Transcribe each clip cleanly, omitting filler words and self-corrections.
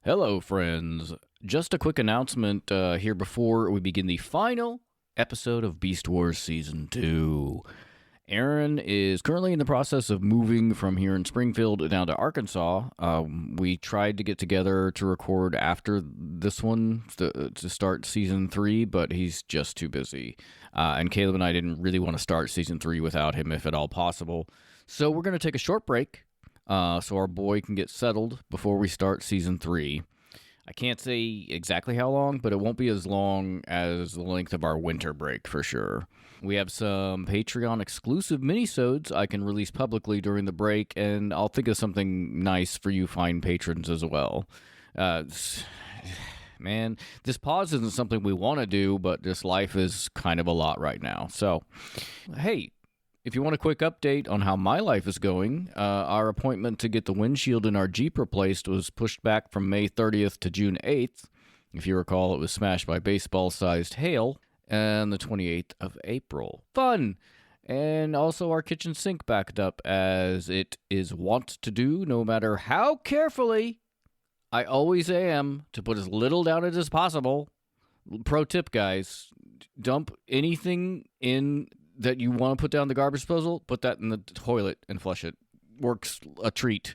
Hello, friends. Just a quick announcement here before we begin the final episode of Beast Wars Season 2. Aaron is currently in the process of moving from here in Springfield down to Arkansas. We tried to get together to record after this one to start Season 3, but he's just too busy. And Caleb and I didn't really want to start Season 3 without him, if at all possible. So we're going to take a short break. So our boy can get settled before we start Season 3. I can't say exactly how long, but it won't be as long as the length of our winter break for sure. We have some Patreon-exclusive minisodes I can release publicly during the break, and I'll think of something nice for you fine patrons as well. Man, this pause isn't something we want to do, but this life is kind of a lot right now. So, hey, if you want a quick update on how my life is going, our appointment to get the windshield in our Jeep replaced was pushed back from May 30th to June 8th. If you recall, it was smashed by baseball-sized hail on the 28th of April. Fun! And also our kitchen sink backed up, as it is wont to do, no matter how carefully I always am to put as little down it as possible. Pro tip, guys, dump anything in that you want to put down the garbage disposal, put that in the toilet and flush it. Works a treat.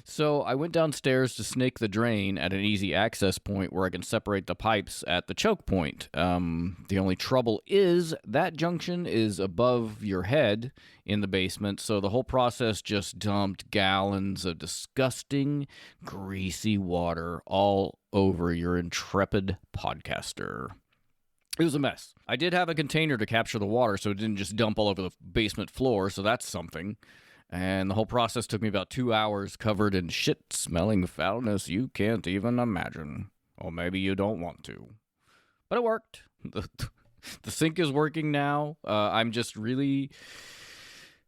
So I went downstairs to snake the drain at an easy access point where I can separate the pipes at the choke point. The only trouble is that junction is above your head in the basement, so the whole process just dumped gallons of disgusting, greasy water all over your intrepid podcaster. It was a mess. I did have a container to capture the water, so it didn't just dump all over the basement floor, so that's something. And the whole process took me about 2 hours, covered in shit-smelling foulness you can't even imagine. Or maybe you don't want to. But it worked. The sink is working now. I'm just really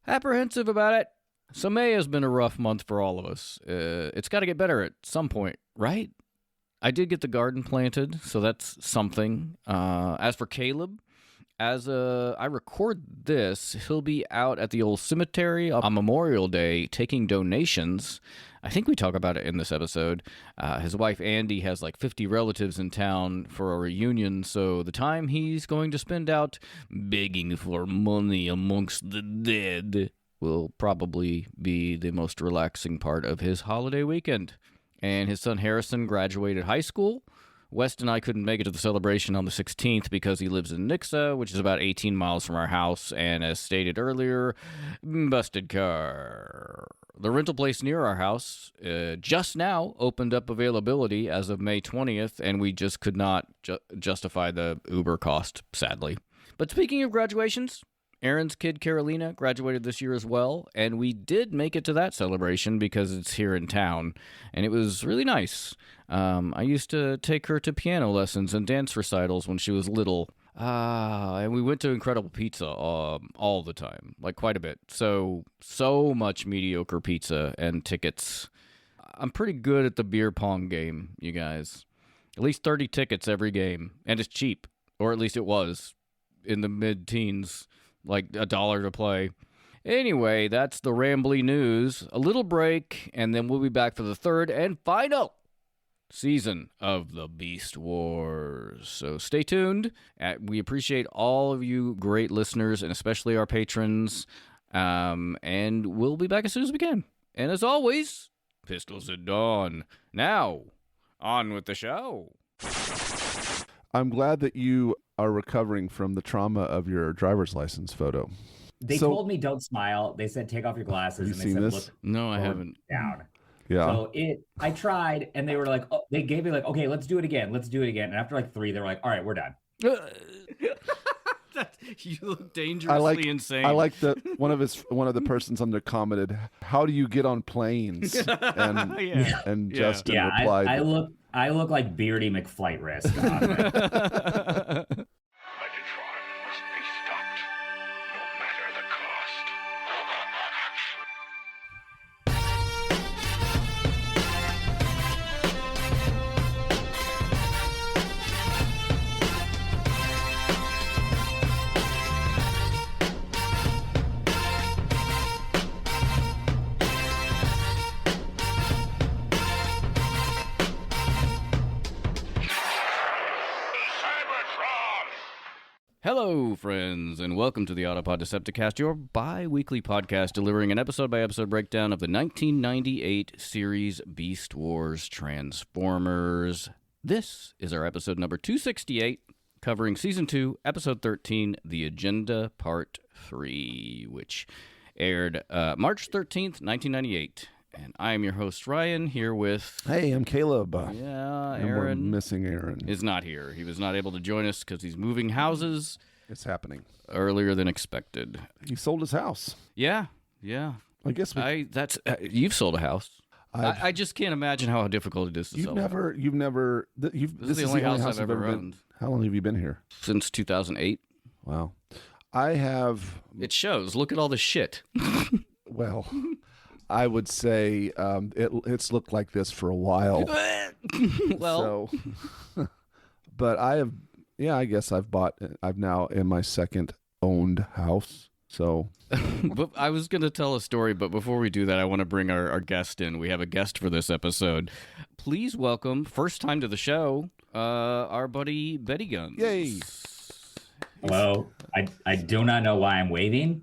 apprehensive about it. So May has been a rough month for all of us. It's got to get better at some point, right? I did get the garden planted, so that's something. As for Caleb, as I record this, he'll be out at the old cemetery on Memorial Day taking donations. I think we talk about it in this episode. His wife, Andy, has like 50 relatives in town for a reunion, so the time he's going to spend out begging for money amongst the dead will probably be the most relaxing part of his holiday weekend. And his son Harrison graduated high school. West and I couldn't make it to the celebration on the 16th because he lives in Nixa, which is about 18 miles from our house, and as stated earlier, busted car. The rental place near our house just now opened up availability as of May 20th, and we just could not justify the Uber cost, sadly. But speaking of graduations, Aaron's kid, Carolina, graduated this year as well, and we did make it to that celebration because it's here in town, and it was really nice. I used to take her to piano lessons and dance recitals when she was little, and we went to Incredible Pizza all the time, like quite a bit. So much mediocre pizza and tickets. I'm pretty good at the beer pong game, you guys. At least 30 tickets every game, and it's cheap, or at least it was in the mid-teens. Like $1 to play. Anyway, that's the rambly news. A little break, and then we'll be back for the third and final season of the Beast Wars. So stay tuned. We appreciate all of you great listeners, and especially our patrons. And we'll be back as soon as we can. And as always, pistols at dawn. Now, on with the show. I'm glad that you are recovering from the trauma of your driver's license photo. They told me don't smile. They said take off your glasses. Have you and they seen said this? look No, I haven't. down. Yeah. So I tried, and they were like, oh, they gave me like, okay, let's do it again. Let's do it again. And after like 3, they were like, all right, we're done. You look dangerously insane. I like that one of the persons under commented, "How do you get on planes?" And Justin replied, I look like Beardy McFlight Risk. Megatron must be stopped, no matter the cost. Hello, friends, and welcome to the Autopod Decepticast, your bi-weekly podcast delivering an episode-by-episode breakdown of the 1998 series Beast Wars Transformers. This is our episode number 268, covering Season 2, Episode 13, The Agenda, Part 3, which aired March 13th, 1998. And I am your host, Ryan, here with... Hey, I'm Caleb. Yeah, and Aaron. we're missing Aaron. Is not here. He was not able to join us because he's moving houses. It's happening. Earlier than expected. He sold his house. Yeah. I guess you've sold a house. I just can't imagine how difficult it is to sell. This is the only house I've ever owned. How long have you been here? Since 2008. Wow. I have... It shows. Look at all the shit. Well... I would say it's looked like this for a while. Well, but I guess I've now in my second owned house. So, but I was going to tell a story, but before we do that, I want to bring our guest in. We have a guest for this episode. Please welcome, first time to the show, our buddy Bedigunz. Yay! Hello. I do not know why I'm waving.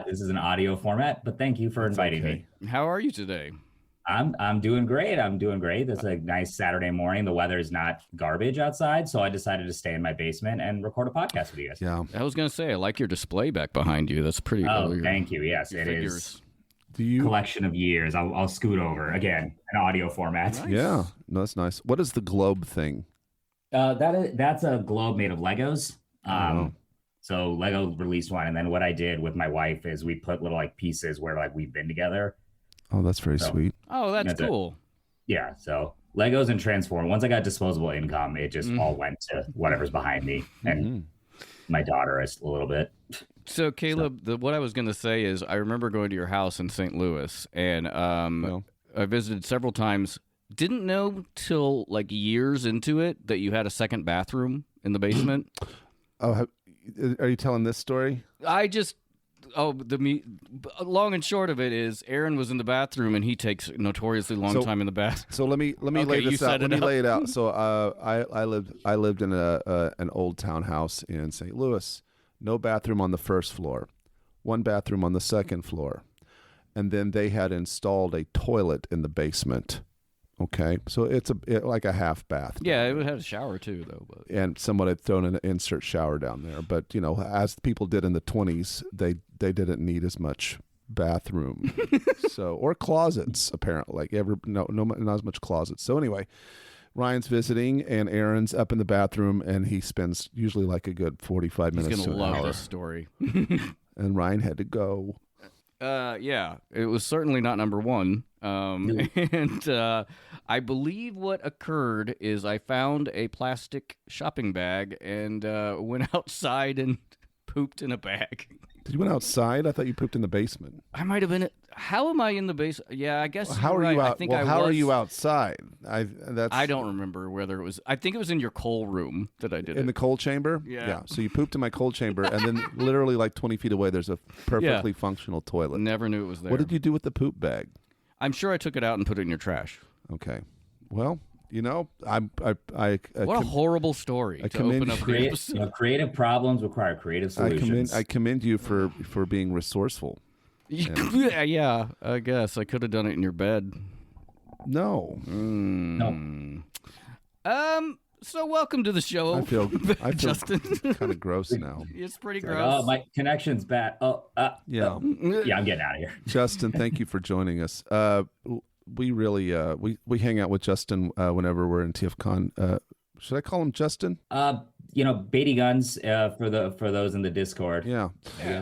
This is an audio format, but thank you for inviting me. How are you today? I'm doing great. It's a nice Saturday morning. The weather is not garbage outside, so I decided to stay in my basement and record a podcast with you guys. Yeah. I was going to say, I like your display back behind you. That's pretty. Thank you. Yes, it figures. is. Collection of years. I'll scoot over again, an audio format. Nice. Yeah, no, that's nice. What is the globe thing? That's a globe made of Legos. So Lego released one, and then what I did with my wife is we put little pieces where we've been together. Oh, that's very sweet. Oh, that's cool. Yeah, so Legos and Transform. Once I got disposable income, it just all went to whatever's behind me and my daughter is a little bit. So Caleb, what I was going to say is I remember going to your house in St. Louis, and I visited several times. Didn't know till years into it that you had a second bathroom in the basement. Oh, are you telling this story? Long and short of it is Aaron was in the bathroom and he takes a notoriously long time in the bath. So let me lay this out. Let me lay it out. So I lived in an old townhouse in St. Louis. No bathroom on the first floor, one bathroom on the second floor, and then they had installed a toilet in the basement. Okay, so it's like a half bath. Yeah, it had a shower too, though. But. And someone had thrown an insert shower down there. But as people did in the 20s, they didn't need as much bathroom, or closets apparently. Not as much closets. So anyway, Ryan's visiting, and Aaron's up in the bathroom, and he spends usually a good 45 minutes to an hour. He's gonna love this story. And Ryan had to go. Yeah, it was certainly not number one. And I believe what occurred is I found a plastic shopping bag and went outside and pooped in a bag. Did you went outside? I thought you pooped in the basement. I might have been. How am I in the basement? Yeah, I guess. Well, how are you out? How are you outside? I don't remember whether it was. I think it was in your coal room that I did in the coal chamber. Yeah. So you pooped in my coal chamber, and then literally 20 feet away, there's a perfectly functional toilet. Never knew it was there. What did you do with the poop bag? I'm sure I took it out and put it in your trash. Okay. Well, what a horrible story to open up the episode. Creative problems require creative solutions. I commend you for being resourceful. Yeah, I guess I could have done it in your bed. No. No. So welcome to the show. I feel Justin. kind of gross now. It's pretty gross. Oh, my connection's bad. Yeah. Yeah, I'm getting out of here. Justin, thank you for joining us. We really we hang out with Justin whenever we're in TFCon. Should I call him Justin? Bedigunz for those in the Discord. Yeah.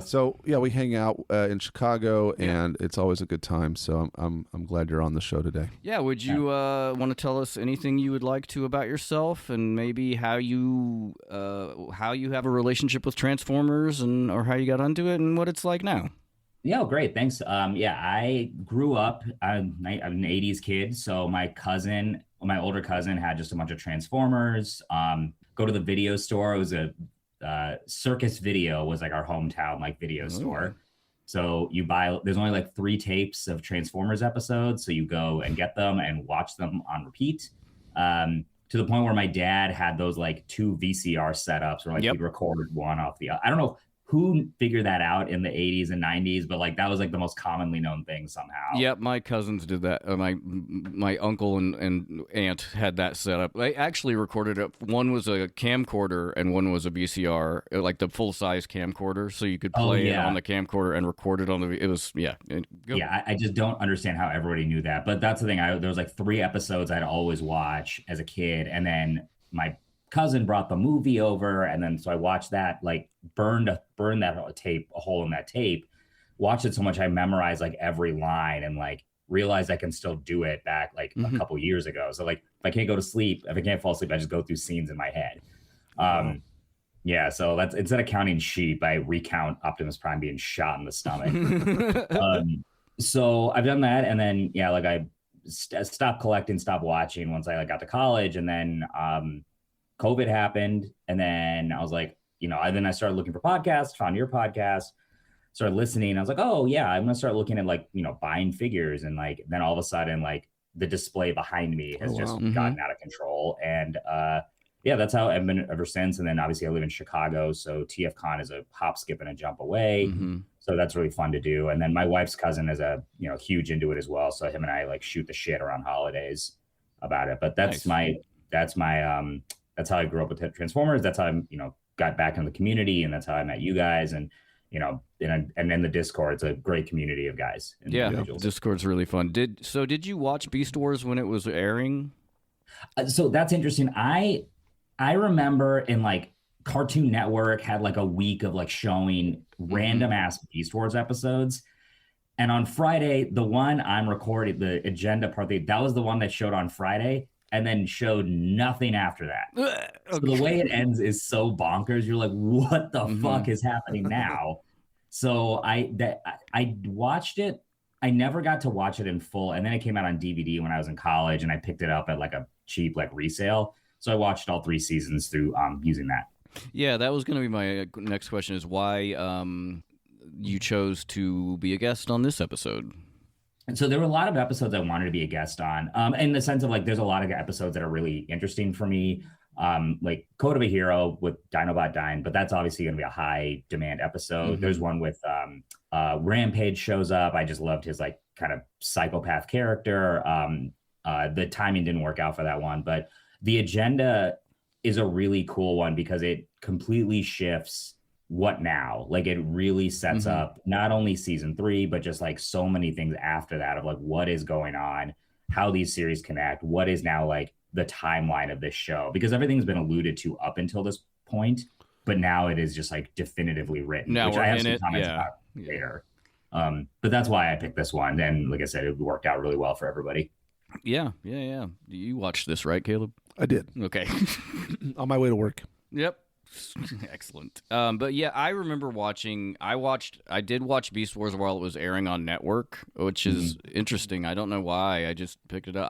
So we hang out in Chicago, and it's always a good time. So I'm glad you're on the show today. Yeah. Would you want to tell us anything you would like to about yourself, and maybe how you have a relationship with Transformers, or how you got onto it, and what it's like now? Yeah, great. Thanks. I grew up. I'm an 80s kid, so my older cousin had just a bunch of Transformers. Go to the video store. It was a Circus Video was our hometown video store. So you buy. There's only 3 tapes of Transformers episodes, so you go and get them and watch them on repeat. to the point where my dad had those like 2 VCR setups where like Yep. he'd recorded one off the other. I don't know who figured that out in the 80s and 90s, but like that was like the most commonly known thing somehow. Yep, my cousins did that. My uncle and aunt had that set up. They actually recorded it. One was a camcorder and one was a VCR, like the full size camcorder, so you could play it on the camcorder and record it on the. It was I just don't understand how everybody knew that. But that's the thing. There was like 3 episodes I'd always watch as a kid, and then my cousin brought the movie over, and then so I watched that, like burned that tape, a hole in that tape, watched it so much I memorized like every line and like realized I can still do it back like a couple years ago. So like if I can't go to sleep, if I can't fall asleep, I just go through scenes in my head. Yeah, so that's instead of counting sheep, I recount Optimus Prime being shot in the stomach. So I've done that, and then like I stopped collecting, stopped watching once I like got to college, and then COVID happened, and then I was like, then I started looking for podcasts, found your podcast, started listening. I was like, oh yeah, I'm gonna start looking at like buying figures, and like then all of a sudden like the display behind me has just gotten out of control, and that's how I've been ever since. And then obviously I live in Chicago, so TFCon is a hop, skip, and a jump away, so that's really fun to do. And then my wife's cousin is a huge into it as well, so him and I like shoot the shit around holidays about it. But that's that's how I grew up with Transformers. That's how I, got back in the community, and that's how I met you guys. And, and then the Discord, it's a great community of guys. Discord's really fun. Did you watch Beast Wars when it was airing? So that's interesting. I remember in like Cartoon Network had like a week of like showing random ass Beast Wars episodes. And on Friday, the one I'm recording, the agenda part, that was the one that showed on Friday, and then showed nothing after that. So the way it ends is so bonkers. You're like, what the fuck is happening now? So I watched it. I never got to watch it in full. And then it came out on DVD when I was in college, and I picked it up at like a cheap like resale. So I watched all 3 seasons through using that. Yeah, that was going to be my next question, is why you chose to be a guest on this episode. And so there were a lot of episodes I wanted to be a guest on, in the sense of like, there's a lot of episodes that are really interesting for me, like Code of a Hero with Dinobot Dine, but that's obviously going to be a high demand episode. There's one with Rampage shows up. I just loved his like kind of psychopath character. The timing didn't work out for that one, but the agenda is a really cool one because it completely shifts what now. Like it really sets up not only season 3, but just like so many things after that of like what is going on, how these series connect, what is now like the timeline of this show, because everything's been alluded to up until this point, but now it is just like definitively written, now which I have some comments about later. But that's why I picked this one. And like I said, it worked out really well for everybody. Yeah. You watched this, right, Caleb? I did. Okay. On my way to work. Yep. Excellent. But yeah, I remember watching. I did watch Beast Wars while it was airing on network, which is interesting. I don't know why. I just picked it up.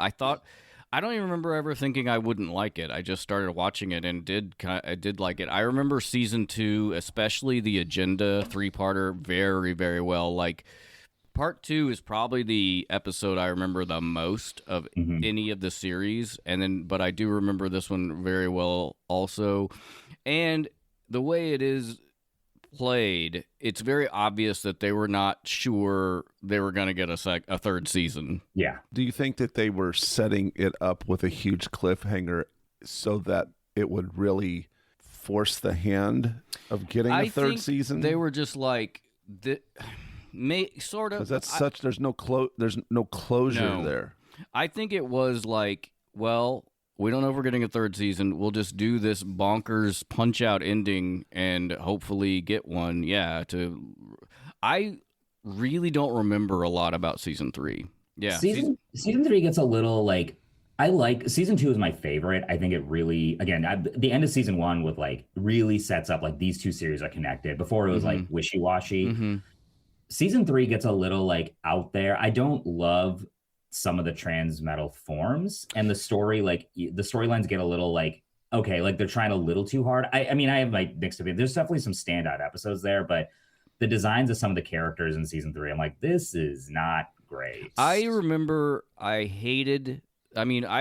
I don't even remember ever thinking I wouldn't like it. I just started watching it and I did like it. I remember season 2, especially the agenda 3-parter, very, very well. Like part 2 is probably the episode I remember the most of any of the series, but I do remember this one very well also. And the way it is played, it's very obvious that they were not sure they were going to get a 3rd season. Yeah. Do you think that they were setting it up with a huge cliffhanger so that it would really force the hand of getting a 3rd season? They were just like sort of, because that's there's no closure there. I think it was like, well, we don't know if we're getting a 3rd season. We'll just do this bonkers punch-out ending and hopefully get one. Yeah. I really don't remember a lot about season 3. Yeah. Season 3 gets a little like, season 2 is my favorite. I think it really, again, the end of season 1 with like really sets up like these 2 series are connected. Before it was like wishy-washy. Season 3 gets a little like out there. I don't love some of the trans metal forms, and the story, like the storylines get a little like, okay, like they're trying a little too hard. I mean, I have like mixed opinions. There's definitely some standout episodes there, but the designs of some of the characters in season 3, I'm like, this is not great. I remember I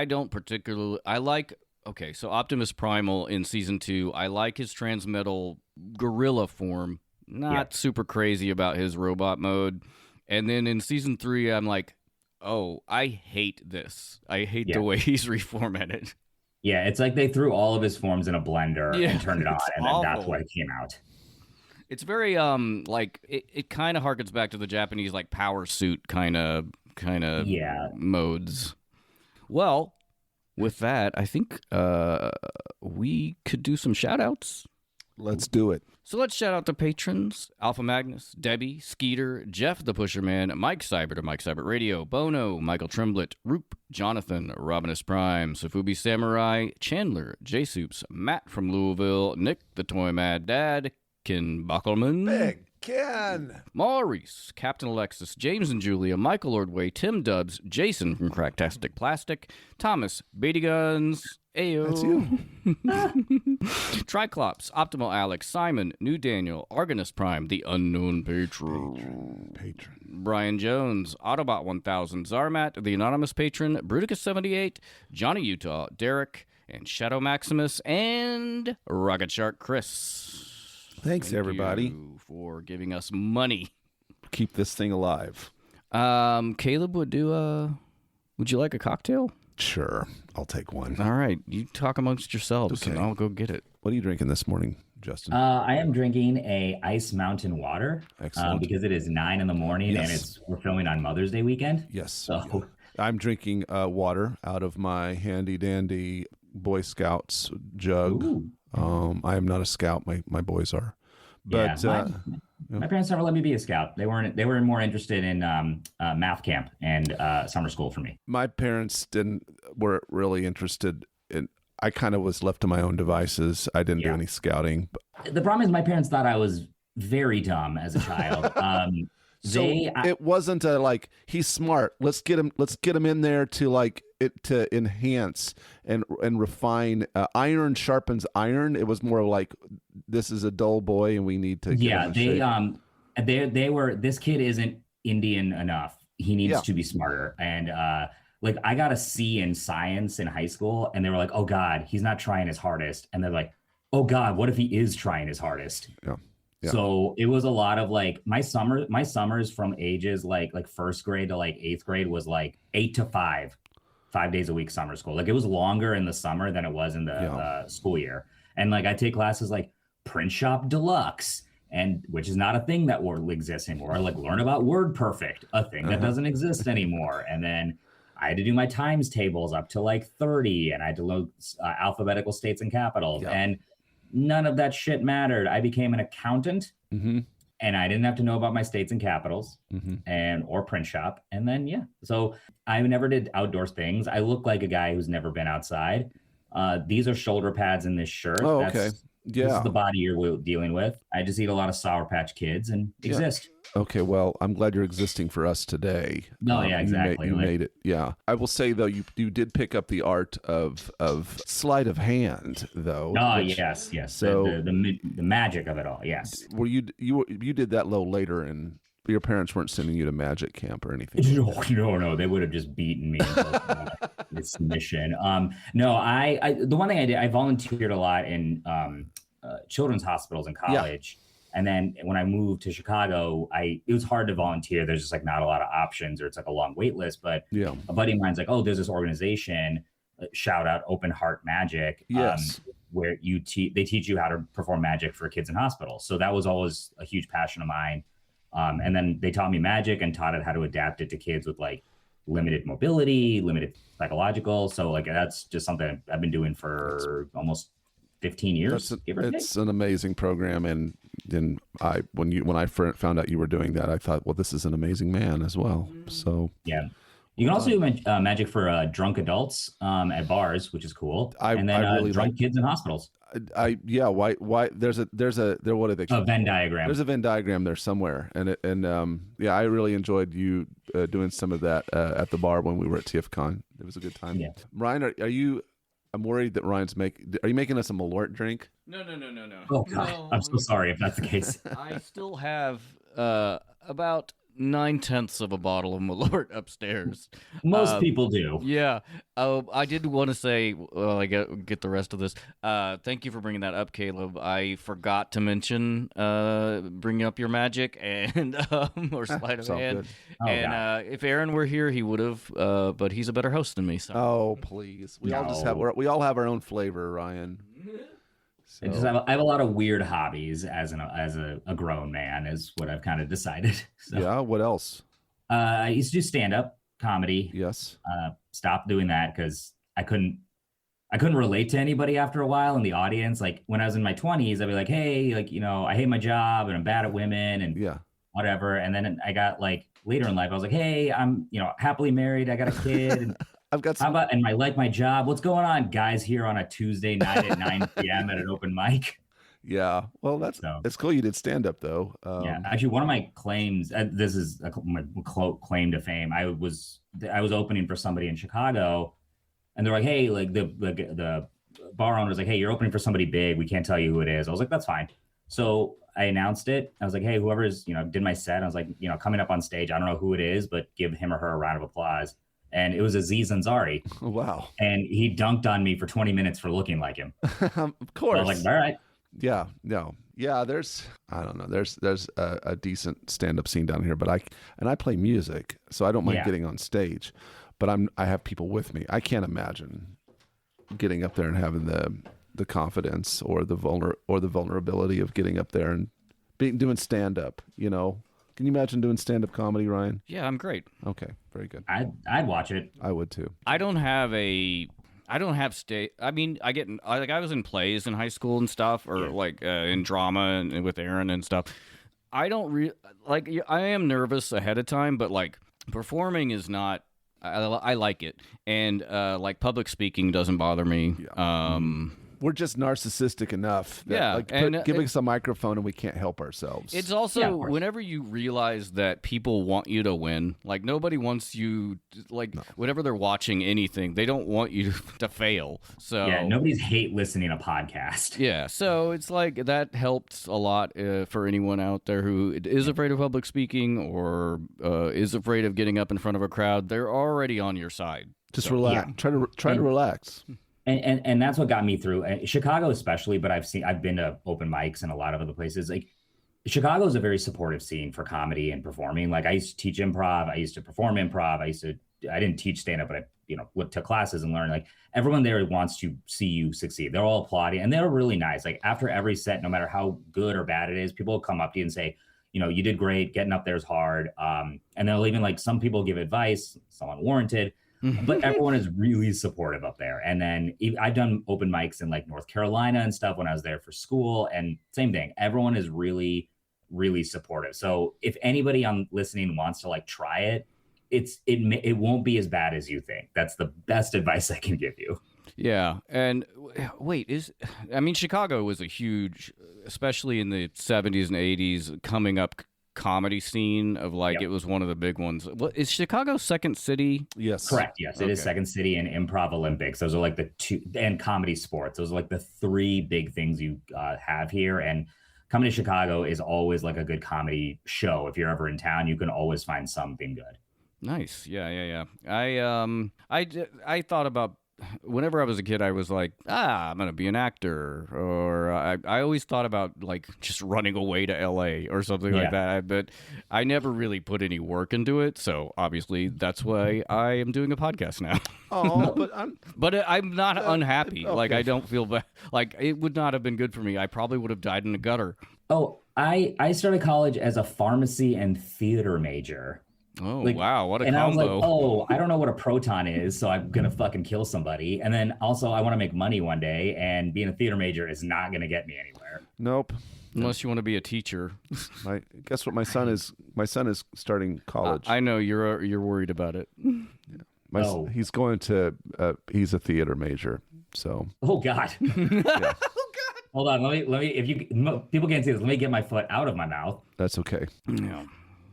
don't particularly, I like Okay, so Optimus Primal in season 2, I like his transmetal gorilla form. Not super crazy about his robot mode. And then in season 3, I'm like, oh, I hate this. I hate the way he's reformatted. Yeah, it's like they threw all of his forms in a blender and turned it on, and then that's awful. why it came out. It's very like it kind of harkens back to the Japanese like power suit kind of modes. Well, with that, I think we could do some shout outs. Let's do it. So let's shout out to patrons: Alpha Magnus, Debbie, Skeeter, Jeff the Pusherman, Mike Cybert of Mike Cybert Radio, Bono, Michael Tremblett, Roop, Jonathan, Robinus Prime, Safubi Samurai, Chandler, J Soups, Matt from Louisville, Nick the Toy Mad Dad, Ken Bockelman, Big Ken, Maurice, Captain Alexis, James and Julia, Michael Ordway, Tim Dubs, Jason from Cracktastic Plastic, Thomas, Bedigunz, Ayo. That's you. Triclops, Optimal Alex, Simon, New Daniel, Argonus Prime, The Unknown Patron, Brian Jones, Autobot 1000, Zarmat, The Anonymous Patron, Bruticus78, Johnny Utah, Derek, and Shadow Maximus, and Rocket Shark Chris. Thanks, everybody, you for giving us money. Keep this thing alive. Caleb, would you like a cocktail? Sure, I'll take one. All right, you talk amongst yourselves, Okay. and I'll go get it. What are you drinking this morning, Justin? I am drinking a Ice Mountain water. Excellent. Because it is 9 a.m. Yes. and we're filming on Mother's Day weekend. Yes. So I'm drinking water out of my handy dandy Boy Scouts jug. Ooh. I am not a scout. My boys are. But my parents never let me be a scout. They were more interested in math camp and summer school for me. my parents weren't really interested in. I kind of was left to my own devices. I didn't do any scouting. The problem is my parents thought I was very dumb as a child. It wasn't a like he's smart. Let's get him in there to enhance and refine. Iron sharpens iron. It was more like this is a dull boy and we need to get him in shape. They were, this kid isn't Indian enough. He needs to be smarter. And like I got a C in science in high school, and they were like, "Oh God, he's not trying his hardest." And they're like, "Oh God, what if he is trying his hardest?" Yeah. So it was a lot of like my summers from ages like first grade to like 8th grade was like 8 to 5 days a week summer school. Like it was longer in the summer than it was in the school year. And like I take classes like Print Shop Deluxe, and which is not a thing that exists anymore. Like learn about Word Perfect, a thing that doesn't exist anymore. And then I had to do my times tables up to like 30, and I had to load alphabetical states and capitals. And none of that shit mattered. I became an accountant, and I didn't have to know about my states and capitals or print shop. And then, so I never did outdoor things. I look like a guy who's never been outside. These are shoulder pads in this shirt. Oh, okay. This is the body you're dealing with. I just eat a lot of Sour Patch Kids and exist. Okay, well, I'm glad you're existing for us today. No, exactly. You made it. Yeah. I will say, though, you did pick up the art of sleight of hand, though. Oh, yes. So the magic of it all, yes. Were you did that a little later, and your parents weren't sending you to magic camp or anything? No. They would have just beaten me until this mission. No, I the one thing I did, I volunteered a lot in children's hospitals in college. Yeah. And then when I moved to Chicago, it was hard to volunteer. There's just like not a lot of options, or it's like a long wait list. But a buddy of mine's like, oh, there's this organization, shout out Open Heart Magic, where they teach you how to perform magic for kids in hospitals. So that was always a huge passion of mine. And then they taught me magic and taught it how to adapt it to kids with like limited mobility, limited psychological. So like that's just something I've been doing for almost 15 years. It's an amazing program, and when I found out you were doing that, I thought, well, this is an amazing man as well. So you can also do magic for drunk adults at bars, which is cool, and then really drunk kids in hospitals. Why there's a what are they called? A Venn diagram. There's a Venn diagram there somewhere, and I really enjoyed you doing some of that at the bar when we were at TFCon. It was a good time. Yeah. Ryan, are you? I'm worried that Ryan's Are you making us a Malort drink? No. Oh God, I'm so sorry if that's the case. I still have about 9/10 of a bottle of Malort upstairs. Most people do. Yeah. I did want to say, well, I get the rest of this. Thank you for bringing that up, Caleb. I forgot to mention bringing up your magic and or sleight of It's all hand. good. Oh, And if Aaron were here, he would have. But he's a better host than me. So. Oh, please. We all just have we all have our own flavor, Ryan. So, I have a lot of weird hobbies as a grown man, is what I've kind of decided. So, yeah. What else? I used to do stand-up comedy. Yes. Stopped doing that because I couldn't relate to anybody after a while in the audience. Like when I was in my 20s, I'd be like, hey, like, I hate my job and I'm bad at women and Yeah. whatever. And then I got like later in life, I was like, hey, I'm, happily married. I got a kid. And I've got how some. about, and I like my job. What's going on, guys, here on a Tuesday night at 9 p.m. at an open mic? Yeah. Well, it's cool. You did stand up though. Yeah. Actually, one of my claims, this is my claim to fame. I was opening for somebody in Chicago, and they're like, hey, like the bar owner's like, hey, you're opening for somebody big. We can't tell you who it is. I was like, that's fine. So I announced it. I was like, hey, whoever's, did my set. I was like, coming up on stage. I don't know who it is, but give him or her a round of applause. And it was Aziz Ansari. Wow. And he dunked on me for 20 minutes for looking like him. Of course. So I was like, all right. Yeah. No. Yeah. I don't know. There's a decent stand up scene down here, but I play music, so I don't mind getting on stage, but I have people with me. I can't imagine getting up there and having the confidence or the vulnerability of getting up there and doing stand up, Can you imagine doing stand-up comedy, Ryan? Yeah, I'm great. Okay, very good. I'd watch it. I would too. I don't have stage. I mean, I was in plays in high school and stuff, or in drama and with Aaron and stuff. I don't I am nervous ahead of time, but like performing is not. I like it, and public speaking doesn't bother me. Yeah. We're just narcissistic enough that giving us a microphone and we can't help ourselves. It's also whenever you realize that people want you to win, like nobody wants you, whenever they're watching anything, they don't want you to fail. So yeah, nobody's hate listening to podcasts. Yeah, so it's like that helps a lot for anyone out there who is afraid of public speaking or is afraid of getting up in front of a crowd. They're already on your side. Just relax. Yeah. Try to relax. And that's what got me through Chicago, especially. But I've been to open mics and a lot of other places. Like Chicago is a very supportive scene for comedy and performing. Like I used to teach improv. I used to perform improv. I didn't teach stand up, but I took classes and learned. Like everyone there wants to see you succeed. They're all applauding and they're really nice. Like after every set, no matter how good or bad it is, people will come up to you and say, you did great. Getting up there is hard. And they'll even some people give advice, some unwarranted. But everyone is really supportive up there. And then I've done open mics in North Carolina and stuff when I was there for school. And same thing. Everyone is really, really supportive. So if anybody on listening wants to try it, it won't be as bad as you think. That's the best advice I can give you. Yeah. And wait, Chicago was a huge, especially in the 70s and 80s, coming up comedy scene of it was one of the big ones. Is Chicago second city? Yes, correct. Yes, it is second city and Improv Olympics. Those are the two, and comedy sports. Those are the three big things you have here. And coming to Chicago is always a good comedy show. If you're ever in town, you can always find something good. Nice. Yeah. I thought about. Whenever I was a kid, I was like, I'm going to be an actor. Or I always thought about just running away to L.A. or something like that. But I never really put any work into it. So obviously that's why I am doing a podcast now. Oh, but I'm not unhappy. Okay. I don't feel bad. It would not have been good for me. I probably would have died in a gutter. Oh, I started college as a pharmacy and theater major. Oh, wow. What a combo. And I was I don't know what a proton is, so I'm going to fucking kill somebody. And then also I want to make money one day, and being a theater major is not going to get me anywhere. Nope. Unless you want to be a teacher. Guess what? My son is starting college. I know you're worried about it. Yeah. He's going to, he's a theater major. So. Oh God. Yeah. Hold on. Let me, people can't see this. Let me get my foot out of my mouth. That's okay. Yeah.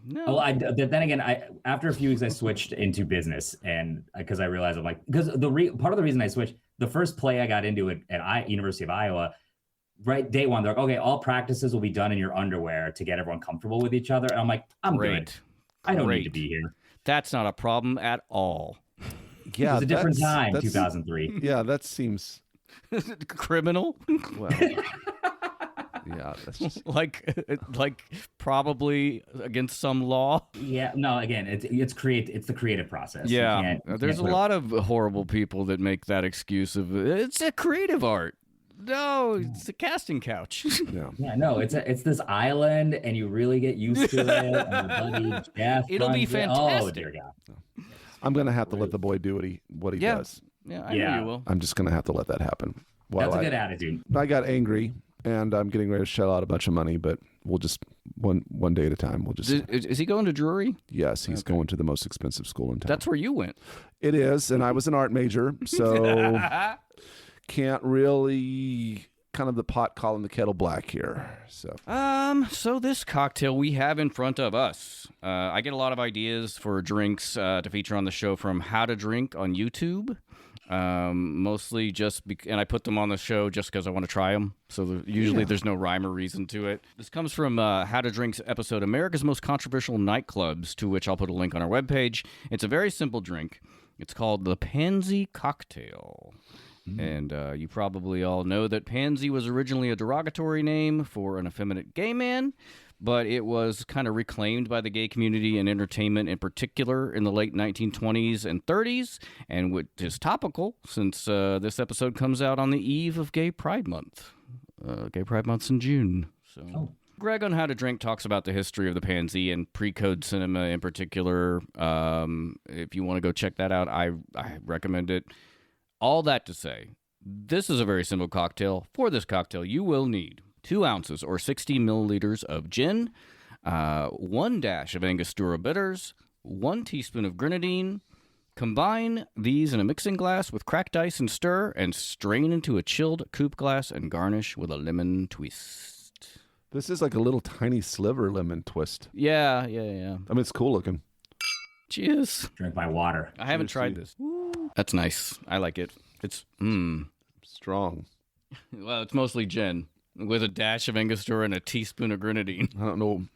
No. Oh, then again, after a few weeks I switched into business, and because I realized because part of the reason I switched, the first play I got into at University of Iowa, right day one, they're like, okay, all practices will be done in your underwear to get everyone comfortable with each other, and I'm like, I'm good. I don't need to Great. be here. That's not a problem at all. It Yeah, was a different time, that's- 2003. Yeah, that seems Criminal? well. Yeah, that's just, like probably against some law. Yeah, no, again, it's the creative process. You Yeah, can't there's a put lot of horrible people that make that excuse of it's a creative art. No, it's a casting couch. yeah. Yeah, no, it's this island, and you really get used to it. And your buddy Jeff, It'll be runs it. Oh fantastic. dear God. I'm gonna have to let the boy do what he Yeah. does. Yeah, I Yeah. know you will. I'm just gonna have to let that happen. That's a good attitude. I got angry, and I'm getting ready to shell out a bunch of money, but we'll just one day at a time. We'll just Is he going to Drury? yes, he's going to the most expensive school in town. That's where you went. It is, and I was an art major, so can't really kind of the pot calling the kettle black here. So this cocktail we have in front of us. I get a lot of ideas for drinks to feature on the show from How to Drink on YouTube. Mostly and I put them on the show just because I want to try them. So usually there's no rhyme or reason to it. This comes from How to Drink's episode, America's Most Controversial Nightclubs, to which I'll put a link on our webpage. It's a very simple drink. It's called the Pansy Cocktail. And you probably all know that pansy was originally a derogatory name for an effeminate gay man, but it was kind of reclaimed by the gay community and entertainment in particular in the late 1920s and 30s, and which is topical since this episode comes out on the eve of Gay Pride Month. Gay Pride Month's in June. So. Greg on How to Drink talks about the history of the pansy and pre-code cinema in particular. If you want to go check that out, I recommend it. All that to say, this is a very simple cocktail. For this cocktail, you will need 2 ounces or 60 milliliters of gin, 1 dash of Angostura bitters, 1 teaspoon of grenadine. Combine these in a mixing glass with cracked ice and stir, and strain into a chilled coupe glass and garnish with a lemon twist. This is like a little tiny sliver lemon twist. Yeah. I mean, it's cool looking. Cheers. Drink my water. I haven't Cheers tried to this. That's nice. I like it. It's Strong. Well, it's mostly gin with a dash of Angostura and a teaspoon of grenadine. I don't know.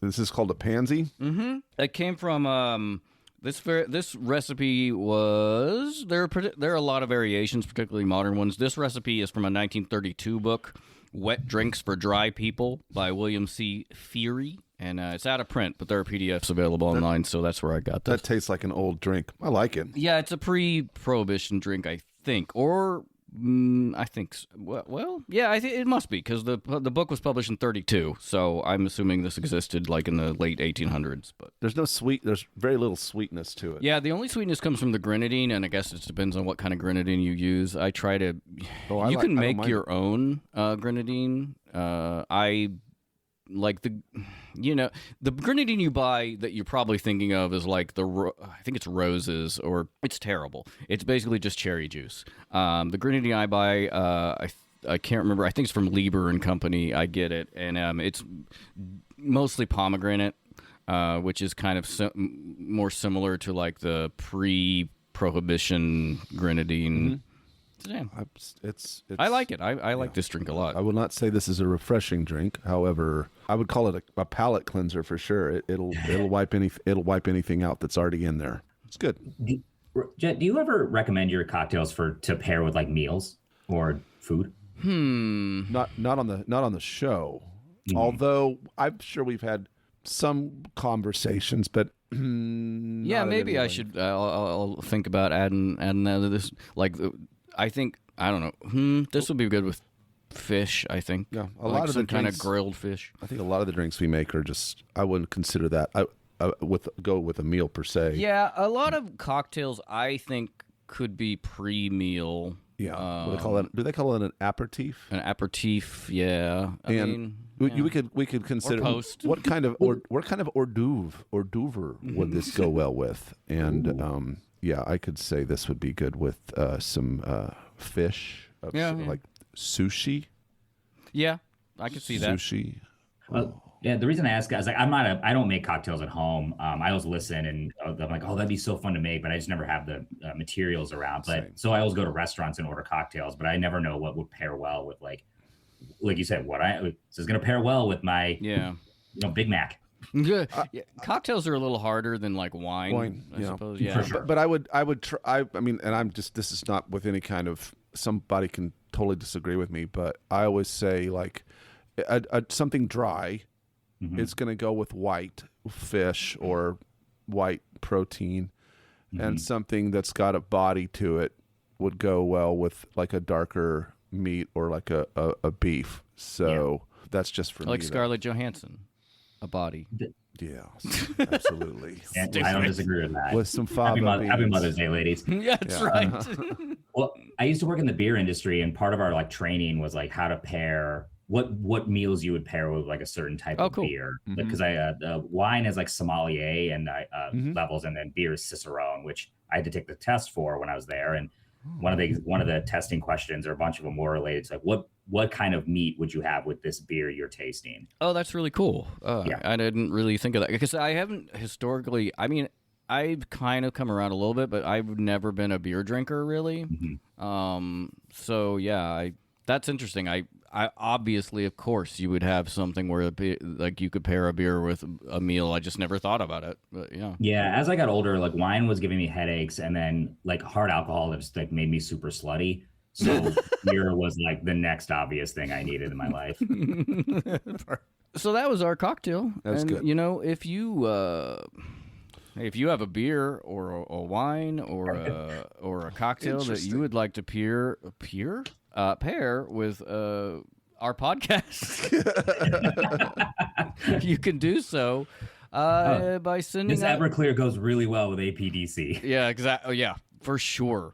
This is called a pansy. Mm-hmm. It came from this recipe was there are a lot of variations, particularly modern ones. This recipe is from a 1932 book, Wet Drinks for Dry People by William C. Feary. And it's out of print, but there are PDFs available online, so that's where I got this. That tastes like an old drink. I like it. Yeah, it's a pre-prohibition drink, I think, or I think. Well, yeah, I think it must be because the book was published in 32, so I'm assuming this existed like in the late 1800s. But There's very little sweetness to it. yeah, the only sweetness comes from the grenadine, and I guess it depends on what kind of grenadine you use. I try to. You can make your own grenadine. I like the grenadine you buy that you're probably thinking of is like I think it's Roses, or it's terrible. It's basically just cherry juice. The grenadine I buy, I can't remember. I think it's from Lieber and Company. I get it, and it's mostly pomegranate, which is kind of more similar to like the pre-prohibition grenadine. Mm-hmm. Yeah. It's I like it. I like this drink a lot. I will not say this is a refreshing drink. However, I would call it a palate cleanser for sure. It'll wipe anything out that's already in there. It's good. Jet, do you ever recommend your cocktails to pair with like meals or food? Not on the show. Mm-hmm. Although I'm sure we've had some conversations, but yeah, maybe I should. I'll think about adding this. Like, I think I don't know. This would be good with fish. I think. Yeah, a like lot of some the kind of drinks, grilled fish. I think a lot of the drinks we make are just. I wouldn't consider that. Go with a meal per se. Yeah, a lot of cocktails I think could be pre-meal. Yeah, do they call it an aperitif? An aperitif, yeah. I mean, we could consider post. what kind of hors d'oeuvre would this go well with? And yeah, I could say this would be good with some fish, like sushi. Yeah, I could see that. Sushi. Well, yeah, the reason I ask is like I don't make cocktails at home. I always listen and I'm like, oh, that'd be so fun to make, but I just never have the materials around. But so I always go to restaurants and order cocktails, but I never know what would pair well with like you said, this is gonna pair well with my Big Mac. Yeah, cocktails are a little harder than like wine, I yeah. suppose. Yeah, But I would try. I mean, and I'm just, this is not with any kind of, somebody can totally disagree with me, but I always say like something dry, it's going to go with white fish or white protein, and something that's got a body to it would go well with like a darker meat or like a beef. So that's just for me. like Scarlett Johansson, a body. Yeah, absolutely. And I don't disagree with that. With some fava Happy beans. Mother's Day, ladies. Yeah, that's right. Well, I used to work in the beer industry, and part of our like training was like how to pair what meals you would pair with like a certain type of beer. Because wine is like sommelier and levels, and then beer is Cicerone, which I had to take the test for when I was there. And one of the testing questions, or a bunch of them, were related to like what kind of meat would you have with this beer you're tasting? Oh, that's really cool. I didn't really think of that because I haven't historically. I mean, I've kind of come around a little bit, but I've never been a beer drinker really. So yeah, that's interesting. I obviously, of course, you would have something where like you could pair a beer with a meal. I just never thought about it, but yeah. Yeah, as I got older, like wine was giving me headaches, and then like hard alcohol just like made me super slutty. So beer was like the next obvious thing I needed in my life. So that was our cocktail. That's good. You know, if you have a beer or a wine or a cocktail that you would like to pair with our podcast, you can do so by sending. This Everclear goes really well with APDC. Yeah, exactly. Oh, yeah, for sure.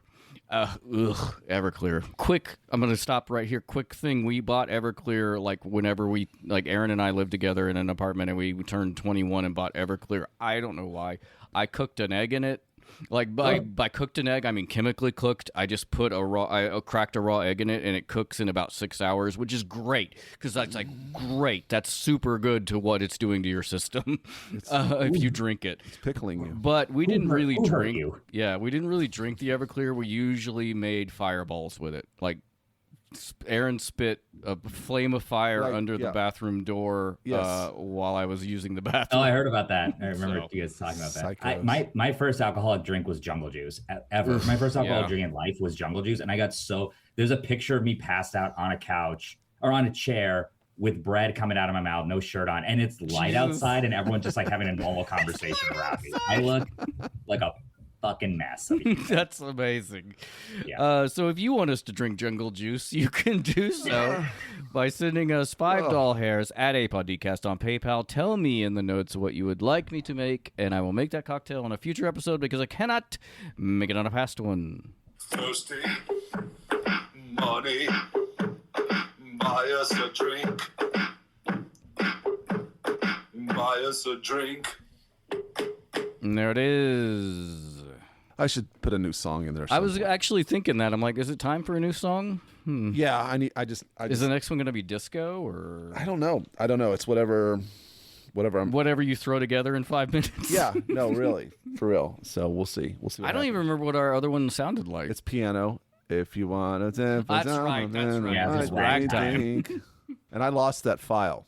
Everclear. Quick, I'm going to stop right here. Quick thing. We bought Everclear like whenever Aaron and I lived together in an apartment, and we turned 21 and bought Everclear. I don't know why. I cooked an egg in it. Like by cooked an egg, I mean chemically cooked. I just put I cracked a raw egg in it, and it cooks in about 6 hours, which is great because that's like great. That's super good to what it's doing to your system if you drink it. It's pickling you. But we didn't really drink. You? Yeah, we didn't really drink the Everclear. We usually made fireballs with it. Like Aaron spit a flame of fire under the bathroom door while I was using the bathroom. Oh, I heard about that. I remember you guys talking about that. My first alcoholic drink was Jungle Juice ever. My first alcoholic drink in life was Jungle Juice, and I got there's a picture of me passed out on a couch or on a chair with bread coming out of my mouth, no shirt on, and it's light outside, and everyone's just like having a normal conversation around me. I look like a fucking mess. That's amazing. Yeah. So if you want us to drink Jungle Juice, you can do so by sending us $5 hairs at APDC on PayPal. Tell me in the notes what you would like me to make, and I will make that cocktail on a future episode because I cannot make it on a past one. Thirsty, money, buy us a drink, buy us a drink. And there it is. I should put a new song in there. I was actually thinking that. I'm like, is it time for a new song? Yeah, Is the next one going to be disco or? I don't know. It's whatever Whatever you throw together in 5 minutes. Yeah, no, really, for real. So we'll see. I don't even remember what our other one sounded like. It's piano. If you want to. That's right. Yeah, it's ragtime. And I lost that file.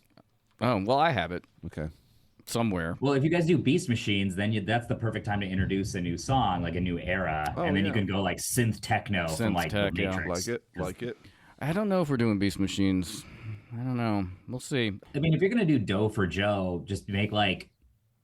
Oh well, I have it. Okay. Somewhere. Well, if you guys do Beast Machines, then that's the perfect time to introduce a new song, like a new era, and then you can go like synth techno from like the Matrix. Like it. I don't know if we're doing Beast Machines. I don't know. We'll see. I mean, if you're gonna do Dough for Joe, just make like,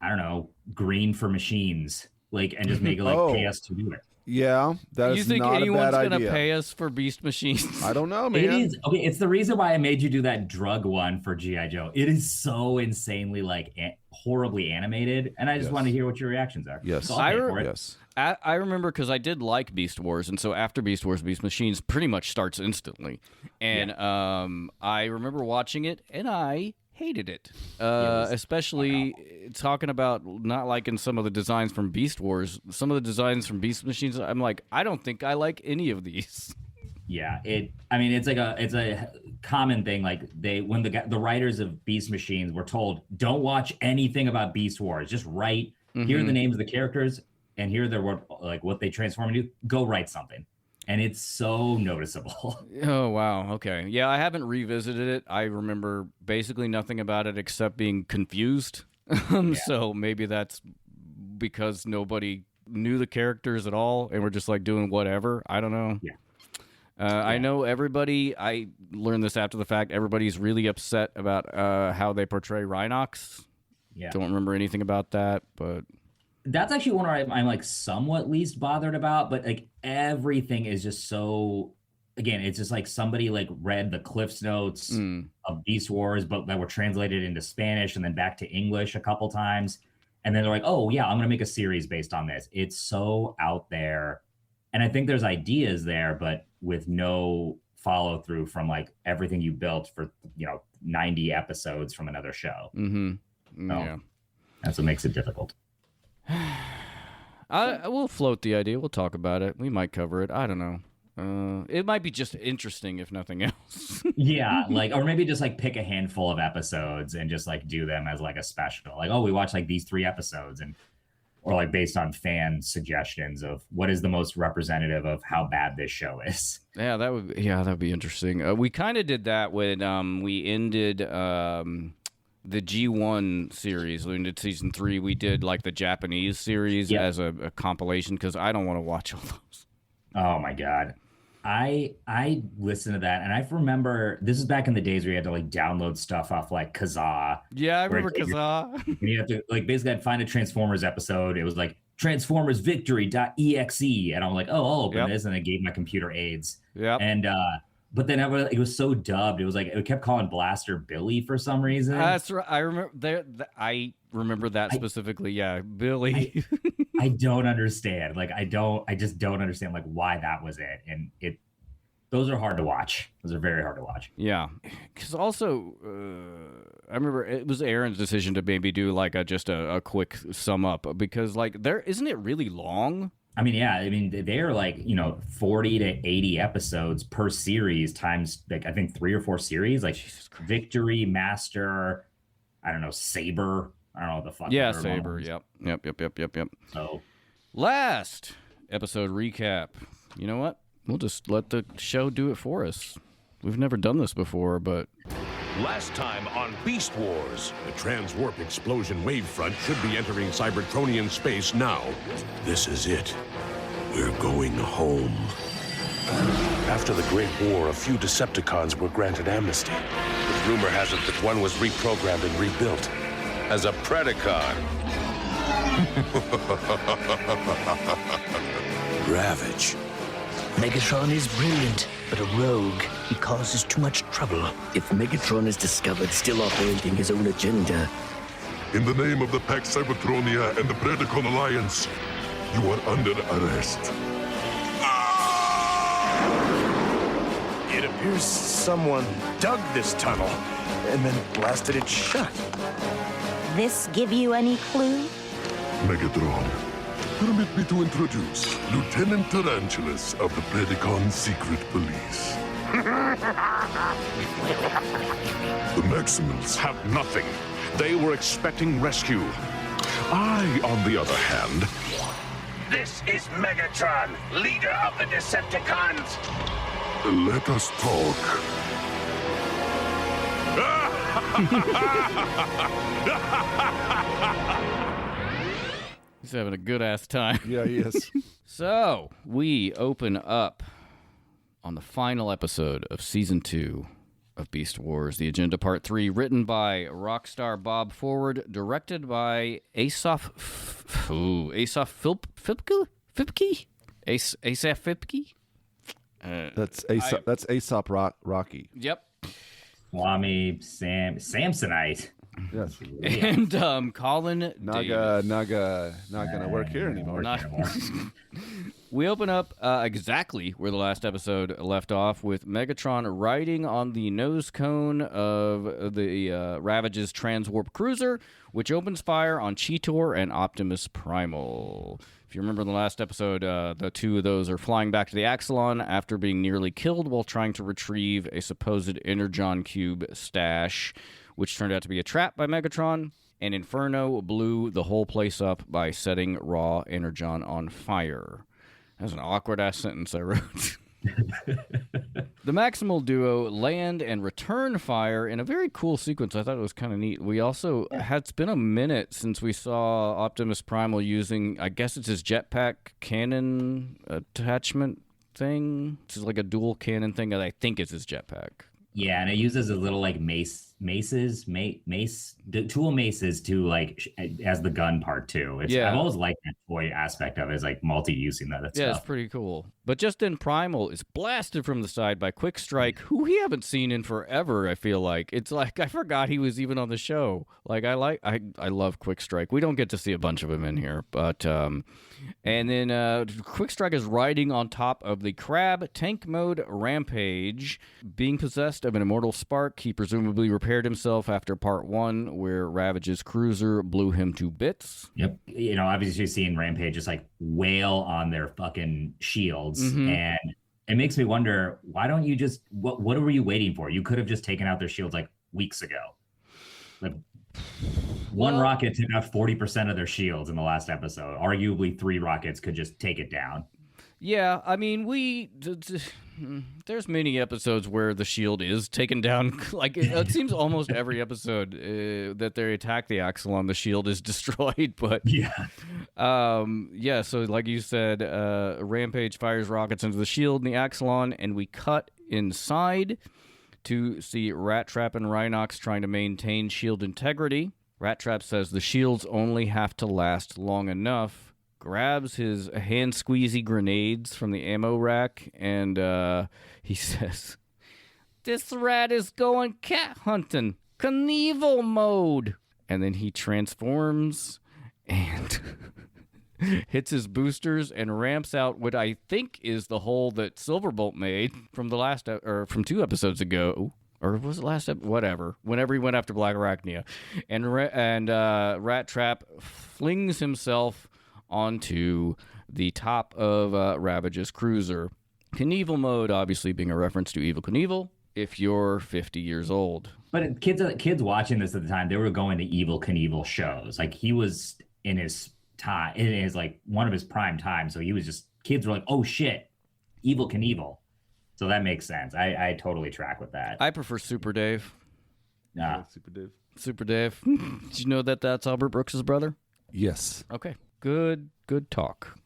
I don't know, Green for Machines, like, and just make it like pay us to do it. Yeah, that is not a bad idea. You think anyone's gonna pay us for Beast Machines? I don't know, man. It is okay. It's the reason why I made you do that drug one for GI Joe. It is so insanely like horribly animated, and I just want to hear what your reactions are. Yes, so Yes. I remember because I did like Beast Wars, and so after Beast Wars, Beast Machines pretty much starts instantly. And I remember watching it, and I hated it, especially talking about not liking some of the designs from Beast Wars. Some of the designs from Beast Machines, I'm like, I don't think I like any of these. Yeah, I mean, it's a common thing. Like when the writers of Beast Machines were told, don't watch anything about Beast Wars, just write. Here are the names of the characters, and here they're what they transform into. Go write something. And it's so noticeable. Oh, wow. Okay. Yeah, I haven't revisited it. I remember basically nothing about it except being confused So maybe that's because nobody knew the characters at all and we're just like doing whatever. I don't know. Yeah. I know everybody, I learned this after the fact, everybody's really upset about how they portray Rhinox. Yeah. Don't remember anything about that, but... That's actually one where I'm like somewhat least bothered about, but like everything is just so... Again, it's just like somebody like read the Cliff's Notes of Beast Wars, but that were translated into Spanish and then back to English a couple times. And then they're like, oh, yeah, I'm going to make a series based on this. It's so out there. And I think there's ideas there, but with no follow through from like everything you built for, 90 episodes from another show. Mm-hmm. So Yeah. That's what makes it difficult. I will float the idea. We'll talk about it. We might cover it. I don't know. It might be just interesting, if nothing else. Yeah, like, or maybe just like pick a handful of episodes and just like do them as like a special. Like, oh, we watched like these 3 episodes, or like based on fan suggestions of what is the most representative of how bad this show is. Yeah, that would be interesting. We kind of did that when we ended the G1 series. We ended season 3. We did like the Japanese series as a compilation because I don't want to watch all those. Oh my god. I listened to that and I remember this is back in the days where you had to like download stuff off like Kazaa. Yeah, I remember Kazaa. And you have to like basically I'd find a Transformers episode. It was like Transformers Victory.exe. And I'm like, oh, I'll open this. And I gave my computer AIDS. Yeah. And but then it was so dubbed. It was like it kept calling Blaster Billy for some reason. That's right. I remember I remember that specifically. Yeah, Billy. I don't understand. Like I just don't understand like why that was it. And those are hard to watch. Those are very hard to watch. Yeah. Because also, I remember it was Aaron's decision to maybe do like just a quick sum up because like isn't it really long? I mean, yeah. I mean, they're like, 40 to 80 episodes per series times like I think 3 or 4 series, like Victory, Master, I don't know, Saber. I don't know what the fuck. Yeah, Saber. Yep. So, last episode recap. You know what? We'll just let the show do it for us. We've never done this before, but... Last time on Beast Wars, the transwarp explosion wavefront should be entering Cybertronian space now. This is it. We're going home. After the Great War, a few Decepticons were granted amnesty. But rumor has it that one was reprogrammed and rebuilt as a Predacon. Ravage. Megatron is brilliant, but a rogue. He causes too much trouble. If Megatron is discovered still operating his own agenda... In the name of the Pax Cybertronia and the Predacon Alliance, you are under arrest. It appears someone dug this tunnel and then blasted it shut. This give you any clue? Megatron, permit me to introduce Lieutenant Tarantulas of the Predacon Secret Police. The Maximals have nothing. They were expecting rescue. I, on the other hand... This is Megatron, leader of the Decepticons. Let us talk. He's having a good-ass time. Yeah, he is. So, we open up on the final episode of Season 2 of Beast Wars, The Agenda Part 3, written by Rockstar Bob Forward, directed by Asaf Fipke? Asaf Fipke? That's Aesop Rocky. Yep. Swami Samsonite. Yes. And Colin Naga, not gonna work here anymore. We open up exactly where the last episode left off, with Megatron riding on the nose cone of the Ravage's transwarp cruiser, which opens fire on Cheetor and Optimus Primal. If you remember in the last episode, the two of those are flying back to the Axelon after being nearly killed while trying to retrieve a supposed Energon Cube stash, which turned out to be a trap by Megatron, and Inferno blew the whole place up by setting raw Energon on fire. That was an awkward-ass sentence I wrote. The Maximal duo land and return fire in a very cool sequence. I thought it was kind of neat. We also it's been a minute since we saw Optimus Primal using, I guess it's his jetpack cannon attachment thing. It's like a dual cannon thing that I think is his jetpack. Yeah, and it uses a little like tool maces to like as the gun part too. I've always liked that toy aspect of it. It's like multi-using that stuff. Yeah, it's pretty cool. But just then Primal is blasted from the side by Quick Strike, who we haven't seen in forever, I feel like. It's like I forgot he was even on the show. Like I love Quick Strike. We don't get to see a bunch of him in here, but and then Quick Strike is riding on top of the Crab tank mode Rampage, being possessed of an immortal spark. He presumably repaired himself after part 1, where Ravage's cruiser blew him to bits. Yep. Obviously seeing Rampage just like wail on their fucking shields. And it makes me wonder, why don't you just, what were you waiting for? You could have just taken out their shields like weeks ago. Like one rocket took out 40% of their shields in the last episode. Arguably 3 rockets could just take it down. Yeah, I mean, there's many episodes where the shield is taken down. Like it seems almost every episode that they attack the Axelon, the shield is destroyed. But so like you said, Rampage fires rockets into the shield and the Axelon, and we cut inside to see Rattrap and Rhinox trying to maintain shield integrity. Rattrap says the shields only have to last long enough, grabs his hand squeezy grenades from the ammo rack, and he says, "This rat is going cat hunting, Knievel mode." And then he transforms and hits his boosters and ramps out what I think is the hole that Silverbolt made from the last or from 2 episodes ago. Or was it last episode? Whatever. Whenever he went after Black Arachnia. And Rattrap flings himself onto the top of Ravage's cruiser. Knievel mode, obviously being a reference to Evel Knievel, if you're 50 years old. But kids watching this at the time, they were going to Evel Knievel shows. Like he was in his time, it is like one of his prime time. So he was just, kids were like, oh shit, Evel Knievel. So that makes sense. I totally track with that. I prefer Super Dave. Nah. Super Dave. Did you know that that's Albert Brooks' brother? Yes. Okay. Good talk.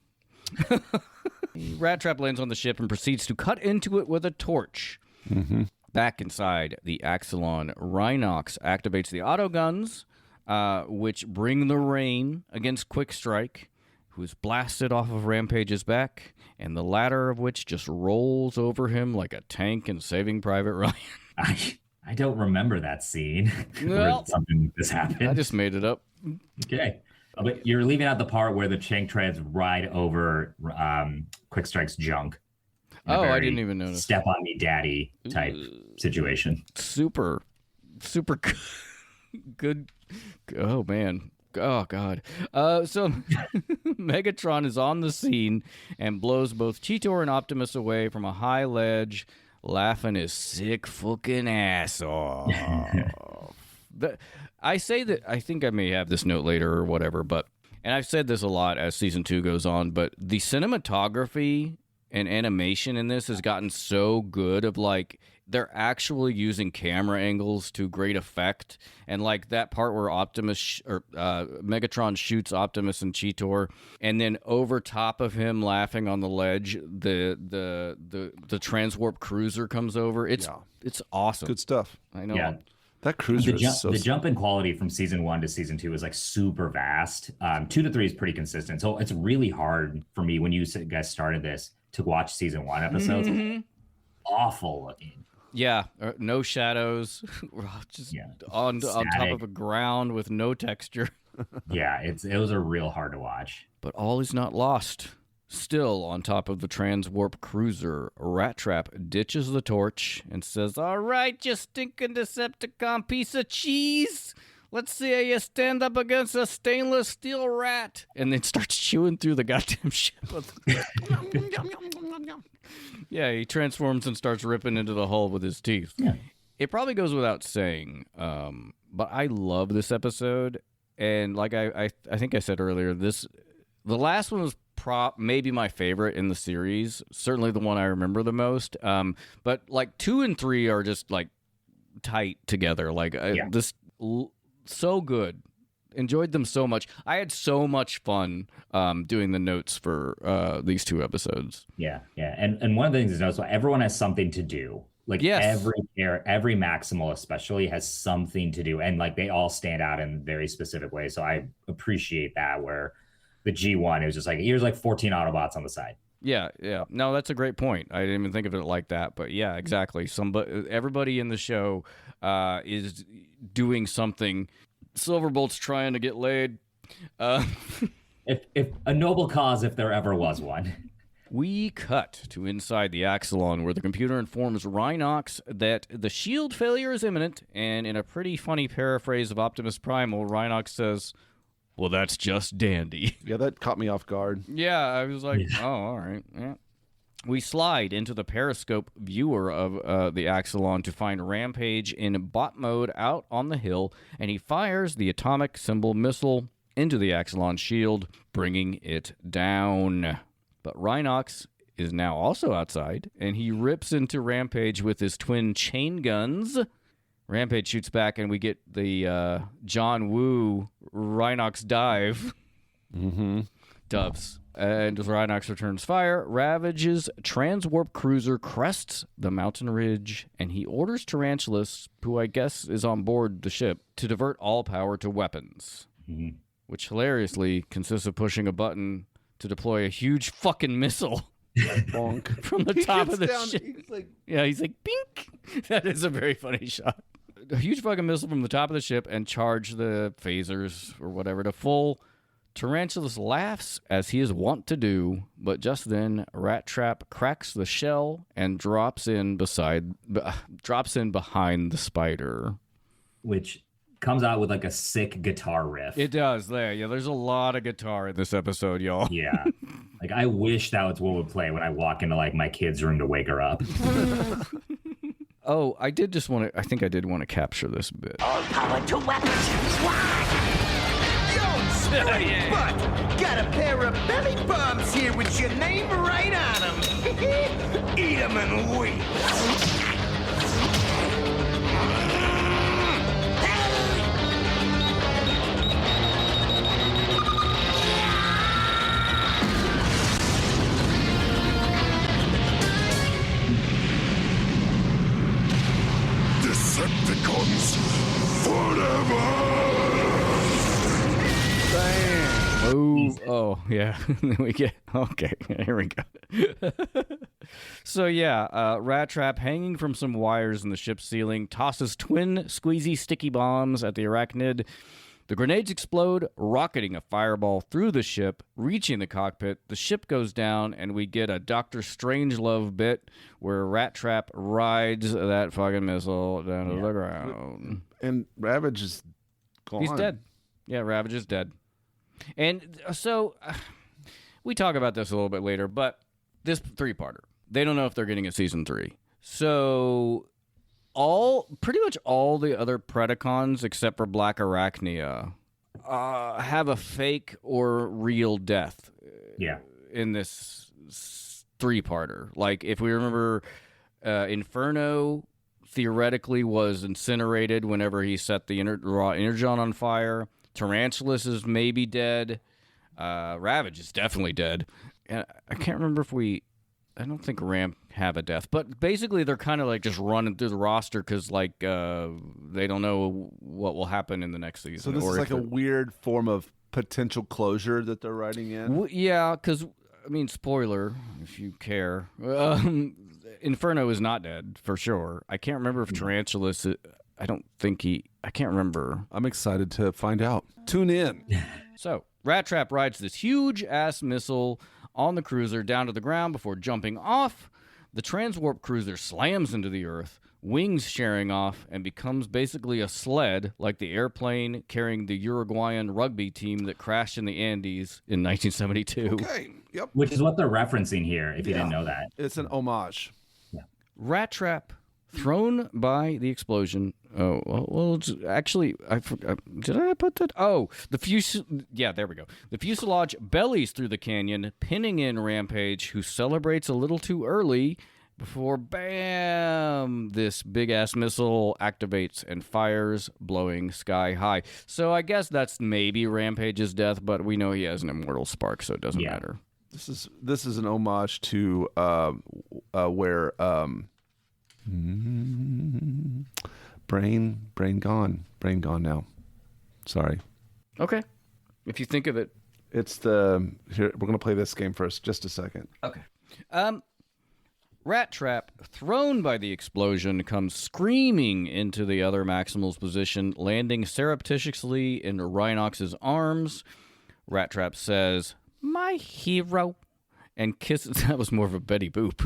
Rattrap lands on the ship and proceeds to cut into it with a torch. Back inside the Axelon, Rhinox activates the auto guns, which bring the rain against Quick Strike, who is blasted off of Rampage's back, and the latter of which just rolls over him like a tank in Saving Private Ryan. I don't remember that scene Well, where something like this happened. I just made it up. Okay. But you're leaving out the part where the Chank Treads ride over Quick Strike's junk. Oh, I didn't even notice. Step on me, daddy type situation. Super good. Oh, man. Oh, God. So Megatron is on the scene and blows both Cheetor and Optimus away from a high ledge, laughing his sick fucking ass off. I say that, I think I may have this note later or whatever, but, and I've said this a lot as season 2 goes on, but the cinematography and animation in this has gotten so good of like, they're actually using camera angles to great effect. And like that part where Megatron shoots Optimus and Cheetor, and then over top of him laughing on the ledge, the transwarp cruiser comes over. It's awesome. Good stuff. I know. Yeah. That cruiser the jump in quality from season 1 to season 2 is like super vast. 2 to 3 is pretty consistent. So it's really hard for me when you guys started this to watch season 1 episodes. Awful looking. Yeah, no shadows, just on top of a ground with no texture. Yeah, those are real hard to watch. But all is not lost. Still on top of the transwarp cruiser, Rattrap ditches the torch and says, "All right, you stinking Decepticon piece of cheese. Let's see how you stand up against a stainless steel rat." And then starts chewing through the goddamn ship. Yeah, he transforms and starts ripping into the hull with his teeth. Yeah. It probably goes without saying, but I love this episode. And like I think I said earlier, the last one was maybe my favorite in the series. Certainly the one I remember the most. But like 2 and 3 are just like tight together. Like so good. Enjoyed them so much. I had so much fun doing the notes for these 2 episodes. Yeah. And one of the things is notice, everyone has something to do. Like every Maximal especially has something to do, and like they all stand out in very specific ways. So I appreciate that. Where the G1 it was just like here's like 14 Autobots on the side. Yeah. No, that's a great point. I didn't even think of it like that, but yeah, exactly. Everybody in the show is doing something. Silverbolt's trying to get laid. If a noble cause, if there ever was one. We cut to inside the Axelon, where the computer informs Rhinox that the shield failure is imminent, and in a pretty funny paraphrase of Optimus Primal, Rhinox says, "Well, that's just dandy." Yeah, that caught me off guard. Yeah, I was like, oh, all right. Yeah. We slide into the periscope viewer of the Axelon to find Rampage in bot mode out on the hill, and he fires the atomic symbol missile into the Axelon shield, bringing it down. But Rhinox is now also outside, and he rips into Rampage with his twin chain guns. Rampage shoots back, and we get the John Woo Rhinox dive. Mm-hmm. Dubs. And as Rhinox returns fire, Ravage's transwarp cruiser crests the mountain ridge, and he orders Tarantulas, who I guess is on board the ship, to divert all power to weapons. Mm-hmm. Which hilariously consists of pushing a button to deploy a huge fucking missile Bonk. from the top of the ship. He's like, bink! That is a very funny shot. A huge fucking missile from the top of the ship and charge the phasers or whatever to full. Tarantulas laughs, as he is wont to do, but just then, Rattrap cracks the shell and drops in behind the spider. Which comes out with like a sick guitar riff. It does, there. Yeah, there's a lot of guitar in this episode, y'all. Yeah. Like, I wish that was what would play when I walk into, like, my kid's room to wake her up. Oh, I did want to capture this bit. All power to weapons. Yo, straight butt! Got a pair of belly bombs here with your name right on them. Eat them and wait. Decepticons forever! Oh, yeah. We get okay. Here we go. So yeah, Rattrap, hanging from some wires in the ship's ceiling, tosses twin squeezy sticky bombs at the arachnid. The grenades explode, rocketing a fireball through the ship, reaching the cockpit. The ship goes down, and we get a Dr. Strangelove bit where Rattrap rides that fucking missile down to the ground. And Ravage is gone. He's dead. Yeah, Ravage is dead. And so we talk about this a little bit later, but this 3-parter, they don't know if they're getting a season 3. So pretty much all the other Predacons except for Black Arachnia have a fake or real death. In this 3-parter. Like, if we remember, Inferno theoretically was incinerated whenever he set the raw energon on fire. Tarantulas is maybe dead. Ravage is definitely dead. And I can't remember if I don't think Ramp have a death. But basically, they're kind of like just running through the roster because, like, they don't know what will happen in the next season. So this is like a weird form of potential closure that they're writing in? Yeah, because, I mean, spoiler, if you care. Inferno is not dead, for sure. I can't remember if Tarantulas... I can't remember. I'm excited to find out. Tune in. So, Rattrap rides this huge-ass missile on the cruiser down to the ground before jumping off. The transwarp cruiser slams into the Earth, wings sharing off, and becomes basically a sled like the airplane carrying the Uruguayan rugby team that crashed in the Andes in 1972. Okay, yep. Which is what they're referencing here, if you didn't know that. It's an homage. Rattrap, thrown by the explosion, Oh, well, actually, I forgot. Did I put that? Oh, yeah, there we go. The fuselage bellies through the canyon, pinning in Rampage, who celebrates a little too early before, bam, this big-ass missile activates and fires, blowing sky high. So I guess that's maybe Rampage's death, but we know he has an immortal spark, so it doesn't matter. This is an homage to where brain gone now. Sorry. Okay. If you think of it. It's here, we're going to play this game first. Just a second. Okay. Rattrap, thrown by the explosion, comes screaming into the other Maximals position, landing surreptitiously in Rhinox's arms. Rattrap says, "My hero," and kisses. That was more of a Betty Boop.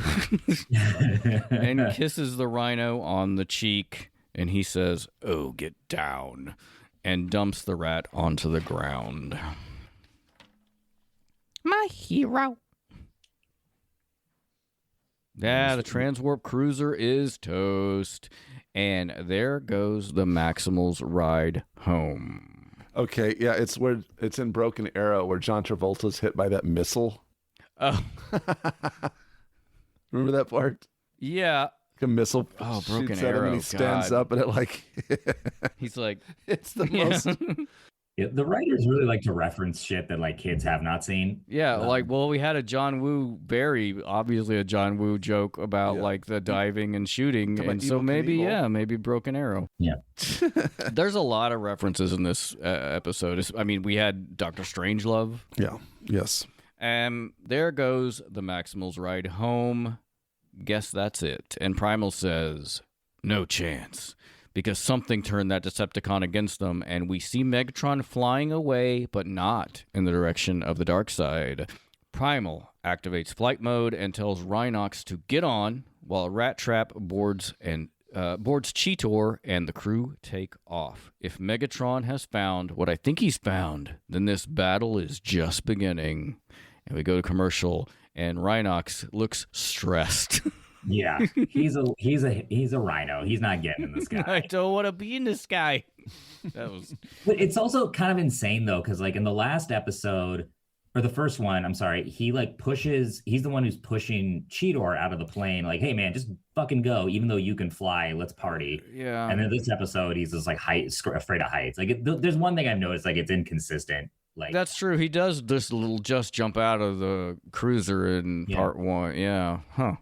And kisses the Rhino on the cheek, and he says, "Oh, get down," and dumps the rat onto the ground. My hero. Yeah, the Transwarp Cruiser is toast. And there goes the Maximals ride home. Okay, yeah, it's in Broken Arrow where John Travolta's hit by that missile. Oh. Remember that part? Yeah. A missile Broken shoots at him Arrow, and he stands up and it like... He's like... It's the most... Yeah, the writers really like to reference shit that like kids have not seen. Yeah, we had a John Woo, obviously a John Woo joke about like the diving and shooting, and so maybe maybe Broken Arrow. Yeah, there's a lot of references in this episode. I mean, we had Dr. Strangelove. Yeah. Yes. There goes the Maximals ride home. Guess that's it. And Primal says, "No chance." Because something turned that Decepticon against them, and we see Megatron flying away, but not in the direction of the dark side. Primal activates flight mode and tells Rhinox to get on, while Rattrap boards Cheetor, and the crew take off. If Megatron has found what I think he's found, then this battle is just beginning. And we go to commercial, and Rhinox looks stressed. Yeah, he's a rhino. He's not getting in the sky. I don't want to be in the sky. That was. But it's also kind of insane though, because like in the last episode, or the first one, I'm sorry, he like pushes. He's the one who's pushing Cheetor out of the plane. Like, hey man, just fucking go. Even though you can fly, let's party. Yeah. And then this episode, he's just like afraid of heights. Like, there's one thing I've noticed, like it's inconsistent. Like that's true. He does this little just jump out of the cruiser in part one. Yeah. Huh.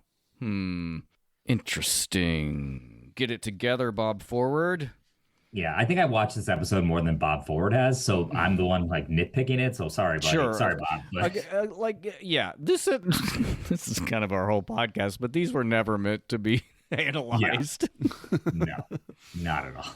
Interesting. Get it together, Bob Forward. Yeah, I think I watched this episode more than Bob Forward has, so I'm the one like nitpicking it. So sorry, buddy. Sure. Sorry, Bob. But... this is kind of our whole podcast, but these were never meant to be analyzed. Yeah. No, not at all.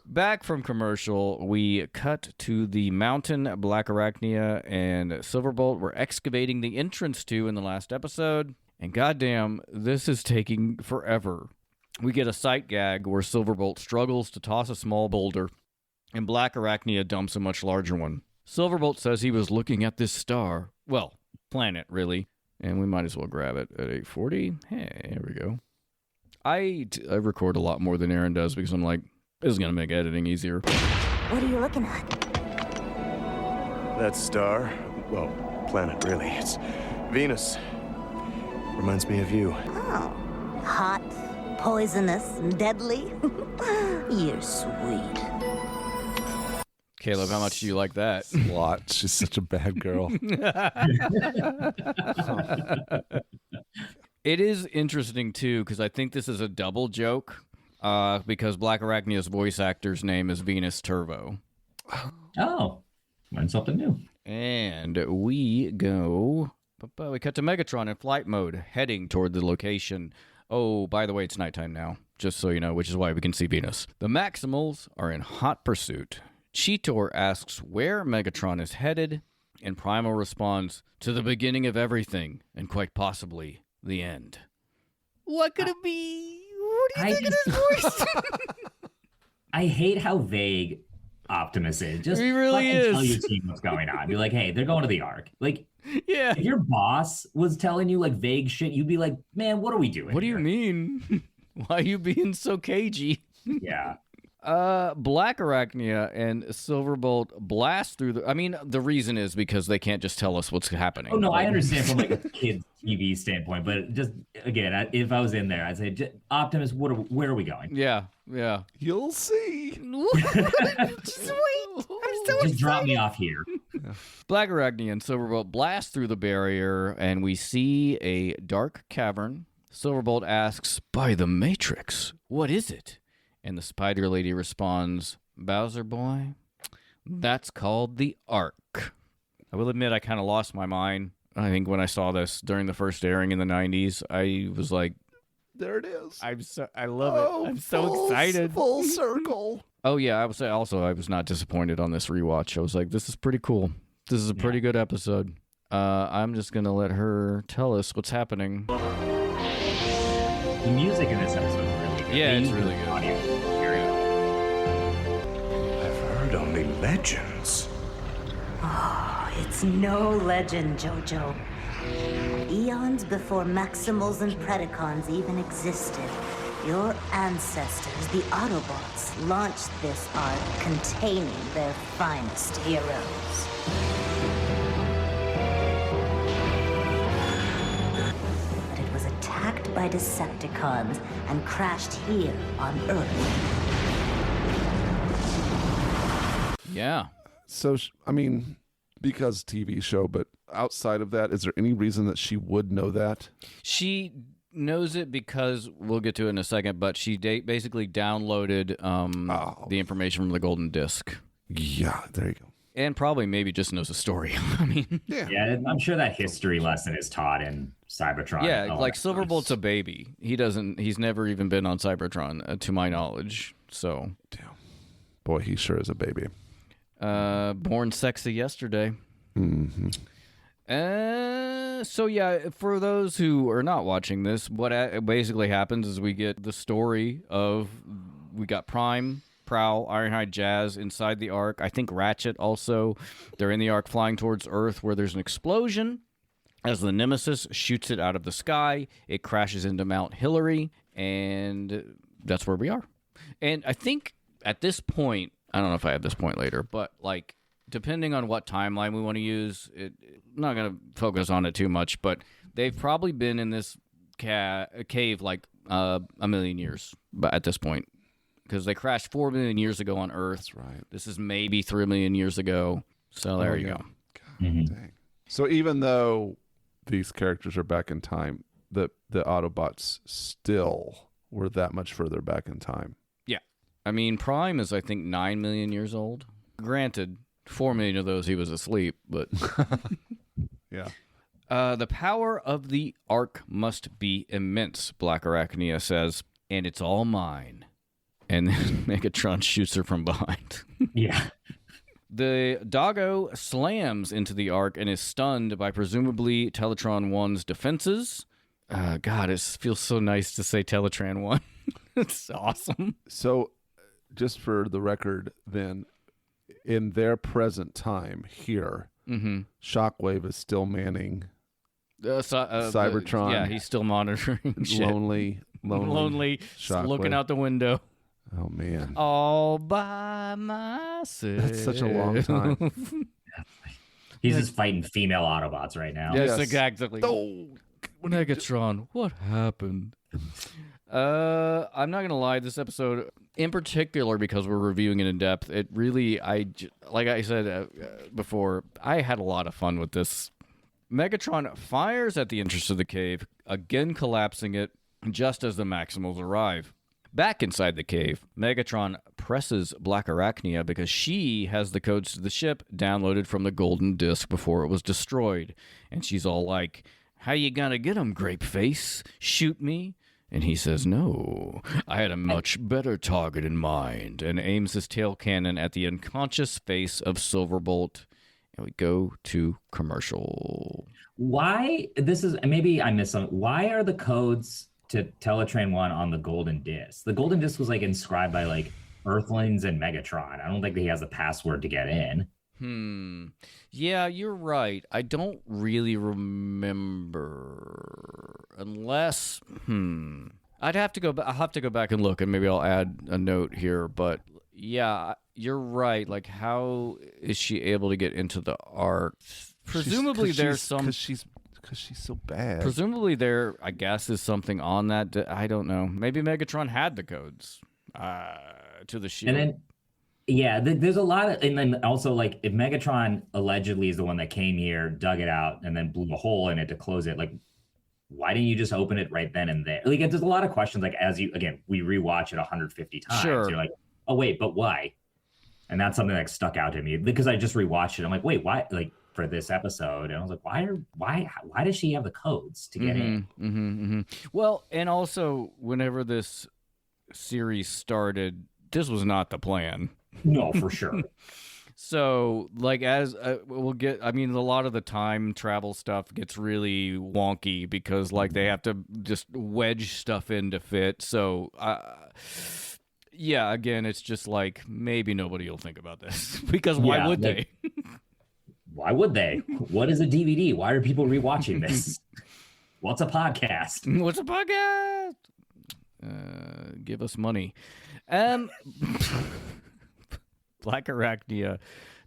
Back from commercial, we cut to the mountain Black Arachnia and Silverbolt were excavating the entrance to in the last episode. And goddamn, this is taking forever. We get a sight gag where Silverbolt struggles to toss a small boulder, and Black Arachnia dumps a much larger one. Silverbolt says he was looking at this star. Well, planet, really. And we might as well grab it at 8:40. Hey, here we go. I record a lot more than Aaron does because I'm like, this is going to make editing easier. What are you looking at? That star, well, planet really, it's Venus. Reminds me of you. Oh, hot, poisonous, and deadly. You're sweet. Caleb, how much do you like that? A lot. She's such a bad girl. It is interesting, too, because I think this is a double joke, because Black Arachnia's voice actor's name is Venus Turbo. Oh, learn something new. And we go... We cut to Megatron in flight mode, heading toward the location. Oh, by the way, it's nighttime now, just so you know, which is why we can see Venus. The Maximals are in hot pursuit. Cheetor asks where Megatron is headed, and Primal responds, to the beginning of everything, and quite possibly the end. What could it be? What do you think of his voice? I hate how vague Optimus is. Just he really is. Tell your team what's going on. Be like, hey, they're going to the Ark. Like, yeah. If your boss was telling you like vague shit, you'd be like, man, what are we doing? What do you mean? Why are you being so cagey? Yeah. Black Arachnia and Silverbolt blast through the... I mean, the reason is because they can't just tell us what's happening. Oh, no, I understand from like a kid's TV standpoint, but just, again, if I was in there, I'd say, Optimus, where are we going? Yeah. You'll see. Just wait. I'm so Just excited. drop me off here. Black Arachnia and Silverbolt blast through the barrier, and we see a dark cavern. Silverbolt asks, by the Matrix, what is it? And the Spider Lady responds, Bowser boy, that's called the Ark. I will admit I kind of lost my mind. I think when I saw this during the first airing in the 90s, I was like, there it is. I love it. I'm so excited. Full circle. Oh yeah, I would say also I was not disappointed on this rewatch. I was like, this is pretty cool. This is a pretty good episode. I'm just gonna let her tell us what's happening. The music in this episode is really good. Yeah, They it's use really the good. audio very well. I've heard only legends. Oh, it's no legend, Jojo. Eons before Maximals and Predacons even existed, your ancestors, the Autobots, launched this ark containing their finest heroes. But it was attacked by Decepticons and crashed here on Earth. Yeah. So, I mean, because TV show, but outside of that, is there any reason that she would know that? She knows it because we'll get to it in a second, but she basically downloaded the information from the Golden Disc. Yeah, there you go. And probably maybe just knows a story. I mean, Yeah, I'm sure that history lesson is taught in Cybertron. yeah, like Silverbolt's a baby. He's never even been on Cybertron, to my knowledge. So, damn, boy, he sure is a baby. Born sexy yesterday. Mm-hmm. So yeah, for those who are not watching this, what basically happens is we get the story of we got Prime, Prowl, Ironhide, Jazz inside the Ark. I think Ratchet also. They're in the Ark flying towards Earth where there's an explosion. As the Nemesis shoots it out of the sky, it crashes into Mount Hillary, and that's where we are. And I think at this point, I don't know if I have this point later, but like depending on what timeline we want to use, I'm not going to focus on it too much, but they've probably been in this cave like a million years at this point because they crashed 4 million years ago on Earth. That's right. This is maybe 3 million years ago. So there you go. God, dang. So even though these characters are back in time, the Autobots still were that much further back in time. Yeah. I mean, Prime is, I think, 9 million years old. Granted, 4 million of those he was asleep, but... Yeah. The power of the Ark must be immense, Black Arachnia says, and it's all mine. And then Megatron shoots her from behind. Yeah. The doggo slams into the Ark and is stunned by presumably Teletron 1's defenses. God, it feels so nice to say Teletran 1. It's awesome. So, just for the record, then, in their present time here, Shockwave is still manning Cybertron. Yeah, he's still monitoring shit. Lonely, Shockwave. Looking out the window. Oh, man. All by myself. That's such a long time. He's just fighting female Autobots right now. Yes, exactly. Oh, Megatron, what happened? I'm not gonna lie, this episode in particular, because we're reviewing it in depth, it really, like I said before, I had a lot of fun with this. Megatron fires at the entrance of the cave, again collapsing it just as the Maximals arrive. Back inside the cave, Megatron presses Black Arachnia because she has the codes to the ship downloaded from the Golden Disc before it was destroyed. And she's all like, "How you gonna get him, Grapeface? Shoot me?" And he says, "No, I had a much better target in mind," and aims his tail cannon at the unconscious face of Silverbolt. And we go to commercial. Why? This is, maybe I missed something. Why are the codes to Teletran 1 on the Golden Disc? The Golden Disc was like inscribed by like Earthlings and Megatron. I don't think that he has a password to get in. Yeah, you're right. I don't really remember unless I'll have to go back and look, and maybe I'll add a note here, but Yeah, you're right. Like, how is she able to get into the arc? Presumably, there's some because she's so bad. Presumably, there, I guess, is something on that. I don't know. Maybe Megatron had the codes to the shield. And then, yeah, there's a lot of, and then also like if Megatron allegedly is the one that came here, dug it out, and then blew a hole in it to close it, like, why didn't you just open it right then and there? Like, there's a lot of questions. Like, as you, again, we rewatch it 150 times. Sure. You're like, oh wait, but why? And that's something that stuck out to me because I just rewatched it. I'm like, wait, why? Like for this episode, and I was like, why does she have the codes to get in? Well, and also whenever this series started, this was not the plan. No, for sure. So, like, as we'll get, I mean, a lot of the time travel stuff gets really wonky because, like, they have to just wedge stuff in to fit. So, yeah, again, it's just like maybe nobody will think about this because why would they? Why would they? What is a DVD? Why are people rewatching this? What's a podcast? What's a podcast? Give us money. Black Arachnia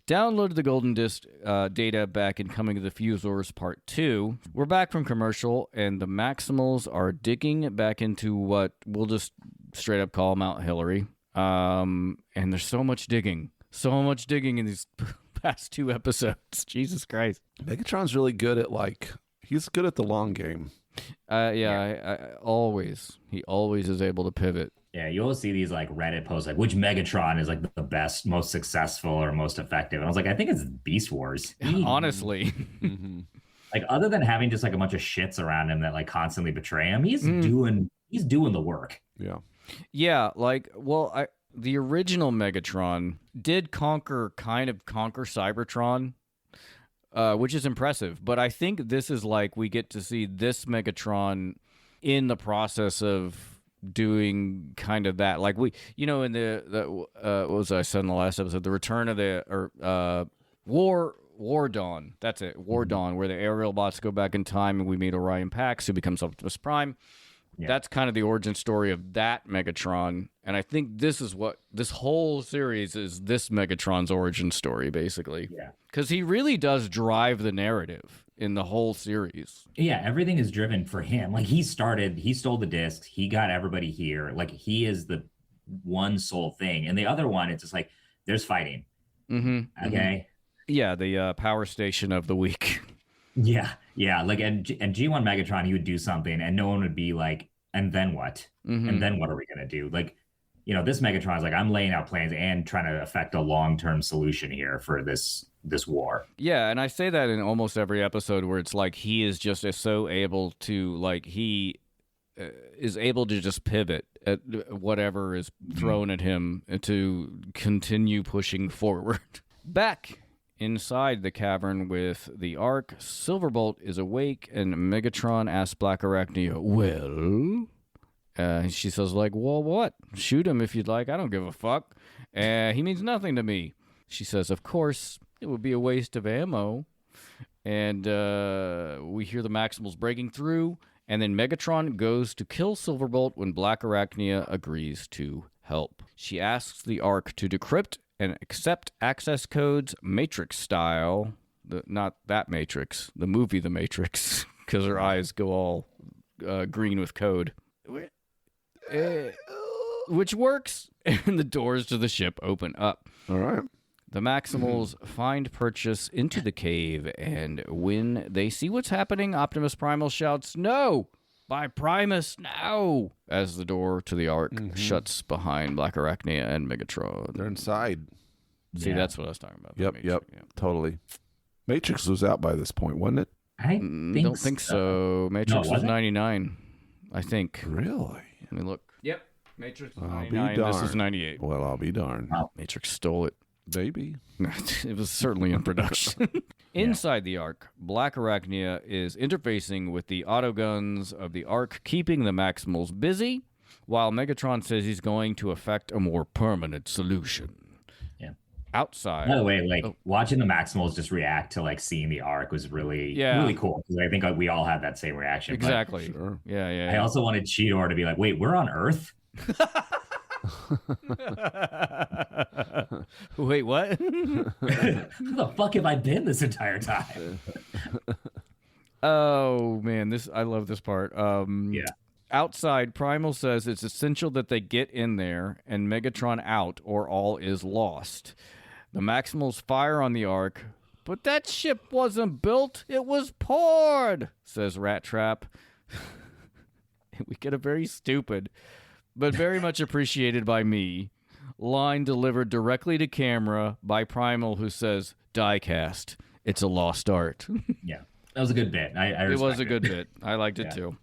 downloaded the Golden Disc data back in Coming of the Fusors Part 2. We're back from commercial, and the Maximals are digging back into what we'll just straight up call Mount Hillary. And there's so much digging in these past 2 episodes. Jesus Christ. Megatron's really good at, like, he's good at the long game. I always. He always is able to pivot. Yeah, you always see these like Reddit posts like which Megatron is like the best, most successful, or most effective. And I was like, I think it's Beast Wars. Honestly. Like other than having just like a bunch of shits around him that like constantly betray him, he's doing the work. Yeah. Yeah, like the original Megatron did conquer Cybertron, which is impressive. But I think this is like we get to see this Megatron in the process of doing kind of that, like we, in the what was I said in the last episode, the return of the War Dawn. That's it, War Dawn, where the aerial bots go back in time and we meet Orion Pax, who becomes Optimus Prime. Yeah. That's kind of the origin story of that Megatron, and I think this is what this whole series is. This Megatron's origin story, basically. Yeah, because he really does drive the narrative in the whole series. Yeah, everything is driven for him. Like he stole the discs, he got everybody here. Like he is the one sole thing, and the other one, it's just like there's fighting. Okay. Yeah, the power station of the week. Yeah. Like and G1 Megatron, he would do something, and no one would be like, and then what? And then what are we gonna do? Like, this Megatron is like, I'm laying out plans and trying to affect a long-term solution here for this war. Yeah, and I say that in almost every episode where it's like he is just so able to, like, he is able to just pivot at whatever is thrown at him to continue pushing forward. Back inside the cavern with the Ark, Silverbolt is awake, and Megatron asks Black Arachnia, well? She says, like, well, what? Shoot him if you'd like. I don't give a fuck. He means nothing to me. She says, of course, it would be a waste of ammo. And we hear the Maximals breaking through, and then Megatron goes to kill Silverbolt when Black Arachnia agrees to help. She asks the Ark to decrypt and accept access codes Matrix style. Not that Matrix, the movie The Matrix, because her eyes go all green with code. Which works, and the doors to the ship open up. All right. The Maximals find purchase into the cave, and when they see what's happening, Optimus Primal shouts, "No! By Primus, now!" as the door to the Ark shuts behind Black Arachnia and Megatron. They're inside. See, that's what I was talking about. Yep, totally. Matrix was out by this point, wasn't it? I don't think so. Matrix was 99, I think. Really? Let me look. Yep. Matrix was I'll 99. be darned. This is 98. Well, I'll be darned. Matrix stole it. Maybe. It was certainly in production. Inside the Ark, Black Arachnia is interfacing with the autoguns of the Ark, keeping the Maximals busy, while Megatron says he's going to effect a more permanent solution. Yeah. Outside. By the way, watching the Maximals just react to seeing the Ark was really cool, because I think we all had that same reaction. Exactly. Sure. Yeah. I also wanted Cheetor to be like, wait, we're on Earth? Wait, what? Where the fuck have I been this entire time? Oh man, I love this part. Yeah. Outside, Primal says it's essential that they get in there and Megatron out, or all is lost. The Maximals fire on the Ark, but that ship wasn't built; it was poured, says Rattrap. We get a very stupid, but very much appreciated by me, line delivered directly to camera by Primal, who says, "Diecast, it's a lost art." Yeah, that was a good bit. It was a good bit. I liked it too.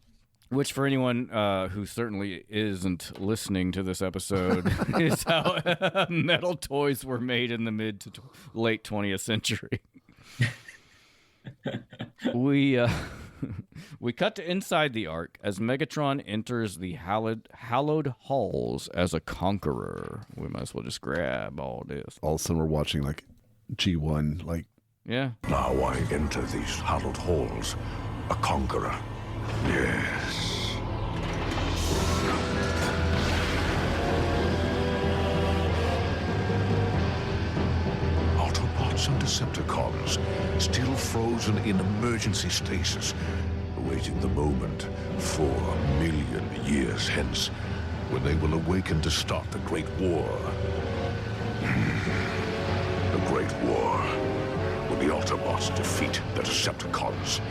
Which, for anyone who certainly isn't listening to this episode, is how metal toys were made in the mid to late 20th century. We cut to inside the Ark as Megatron enters the hallowed halls as a conqueror. We might as well just grab all this. All of a sudden, we're watching like G1, like. Yeah. Now I enter these hallowed halls, a conqueror. Yes. Autobots and Decepticons, still frozen in emergency stasis, awaiting the moment 4 million years hence, when they will awaken to start the Great War. The Great War, when the Autobots defeat the Decepticons,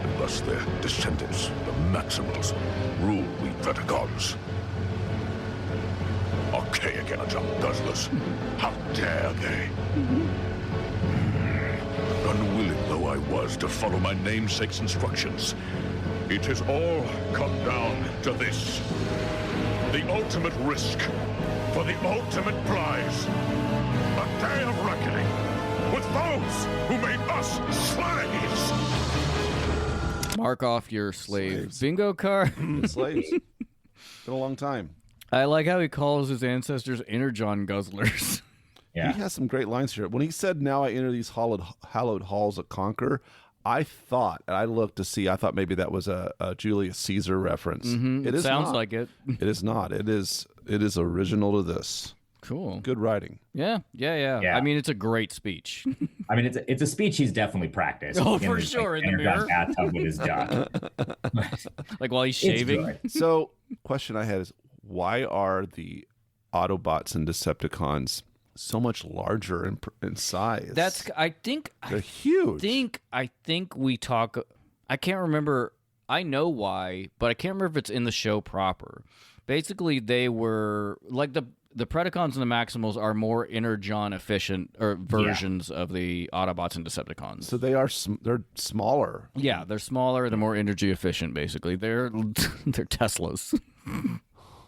and thus their descendants, the Maximals, rule we Predacons. Archaic energon guzzlers, how dare they? Unwilling though I was to follow my namesake's instructions, it has all come down to this. The ultimate risk for the ultimate prize. A day of reckoning with those who made us slaves. Mark off your slave bingo card. Slaves. Been a long time. I like how he calls his ancestors energon guzzlers. Yeah. He has some great lines here. When he said, "Now I enter these hallowed halls a conqueror," I thought, and I looked to see, I thought maybe that was a Julius Caesar reference. Mm-hmm. It sounds not. like it. It is not. It is original to this. Cool. Good writing. Yeah. I mean, it's a great speech. I mean, it's a speech he's definitely practiced. Oh, for sure, in the mirror. Bathtub with his job. Like while he's shaving. So, question I had is, why are the Autobots and Decepticons so much larger in size? I think they're huge. I think we talk. I can't remember. I know why, but I can't remember if it's in the show proper. Basically, they were like the Predacons and the Maximals are more energon efficient or versions of the Autobots and Decepticons. So they're smaller. Yeah, they're smaller. They're more energy efficient. Basically, they're Teslas.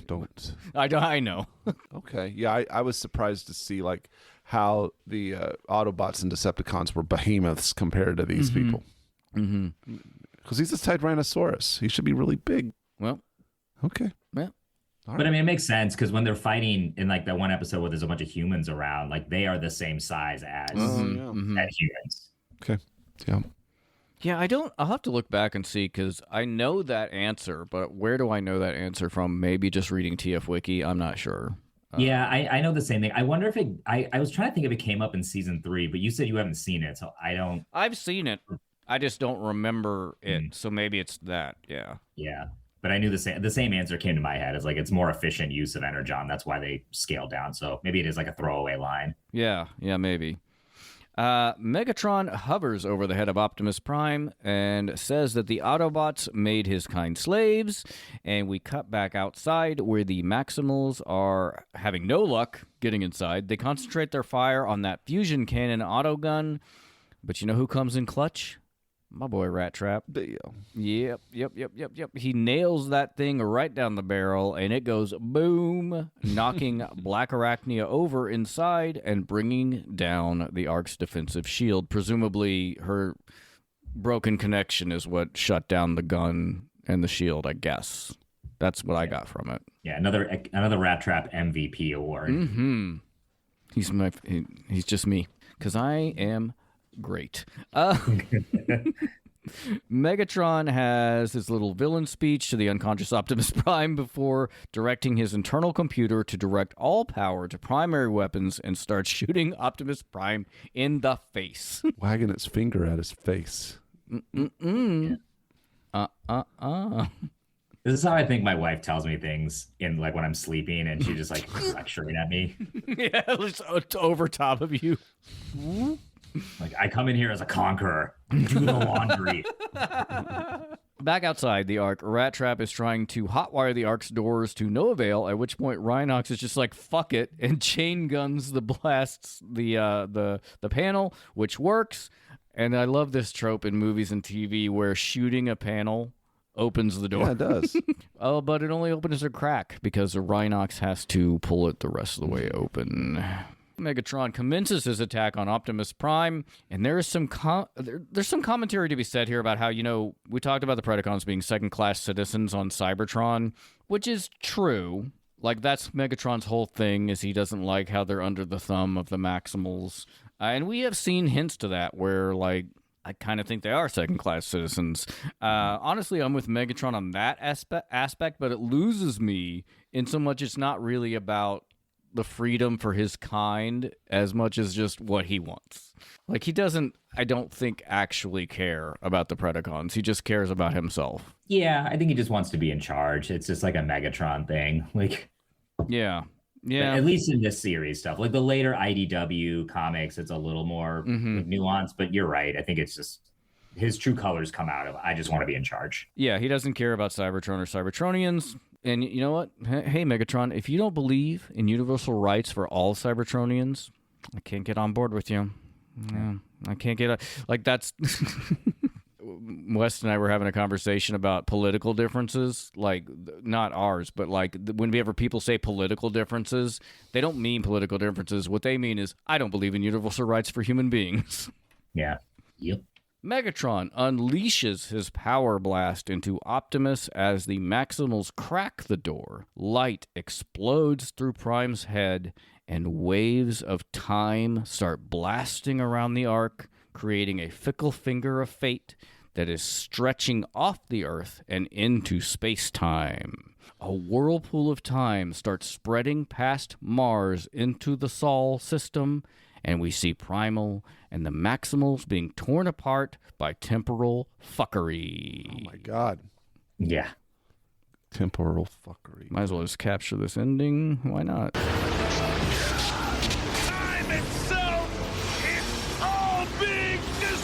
Don't. I know. Okay. Yeah, I was surprised to see like how the Autobots and Decepticons were behemoths compared to these people. Mm-hmm. Because he's a Tyrannosaurus. He should be really big. Well. Okay. Yeah. But I mean, it makes sense because when they're fighting in like that one episode where there's a bunch of humans around, like they are the same size as humans. Okay. Yeah. Yeah, I'll have to look back and see because I know that answer, but where do I know that answer from? Maybe just reading TF Wiki. I'm not sure. Yeah, I know the same thing. I wonder if I was trying to think if it came up in season 3, but you said you haven't seen it, so I don't. I've seen it. I just don't remember it. So maybe it's that. Yeah. Yeah. But I knew the same answer came to my head. It's like it's more efficient use of energon. That's why they scaled down. So maybe it is like a throwaway line. Yeah, maybe. Megatron hovers over the head of Optimus Prime and says that the Autobots made his kind slaves, and we cut back outside where the Maximals are having no luck getting inside. They concentrate their fire on that fusion cannon autogun, but you know who comes in clutch? My boy Rattrap. Yep. He nails that thing right down the barrel, and it goes boom, knocking Black Arachnia over inside and bringing down the Ark's defensive shield. Presumably, her broken connection is what shut down the gun and the shield, I guess. That's what I got from it. Yeah, another Rattrap MVP award. Mm-hmm. He's just me, because I am great. Megatron has his little villain speech to the unconscious Optimus Prime before directing his internal computer to direct all power to primary weapons and starts shooting Optimus Prime in the face. Wagging its finger at his face. Mm-mm-mm. This is how I think my wife tells me things in like when I'm sleeping, and she just like lecturing at me. Yeah, it's over top of you. Like, I come in here as a conqueror. Do the laundry. Back outside the Ark, Rattrap is trying to hotwire the Ark's doors to no avail, at which point Rhinox is just like, fuck it, and chain guns the panel, which works. And I love this trope in movies and TV where shooting a panel opens the door. Yeah, it does. Oh, but it only opens a crack because the Rhinox has to pull it the rest of the way open. Megatron commences his attack on Optimus Prime, and there is some there's some commentary to be said here about how, we talked about the Predacons being second-class citizens on Cybertron, which is true. Like, that's Megatron's whole thing, is he doesn't like how they're under the thumb of the Maximals. And we have seen hints to that where, like, I kind of think they are second-class citizens. Honestly, I'm with Megatron on that aspect, but it loses me in so much it's not really about the freedom for his kind as much as just what he wants. Like, he doesn't, I don't think, actually care about the Predacons. He just cares about himself. Yeah, I think he just wants to be in charge. It's just like a Megatron thing. Like, yeah. At least in this series stuff. Like the later IDW comics, it's a little more nuanced, but you're right. I think it's just his true colors come out of, I just want to be in charge. Yeah, he doesn't care about Cybertron or Cybertronians. And you know what? Hey, Megatron, if you don't believe in universal rights for all Cybertronians, I can't get on board with you. Yeah, I can't get... Like, that's... West and I were having a conversation about political differences, like, not ours, but like whenever people say political differences, they don't mean political differences. What they mean is, I don't believe in universal rights for human beings. Yeah. Yep. Megatron unleashes his power blast into Optimus as the Maximals crack the door. Light explodes through Prime's head, and waves of time start blasting around the Ark, creating a fickle finger of fate that is stretching off the Earth and into space-time. A whirlpool of time starts spreading past Mars into the Sol system, and we see Primal and the Maximals being torn apart by temporal fuckery. Oh my God. Yeah. Temporal fuckery. Might as well just capture this ending. Why not? Time itself is all being destroyed!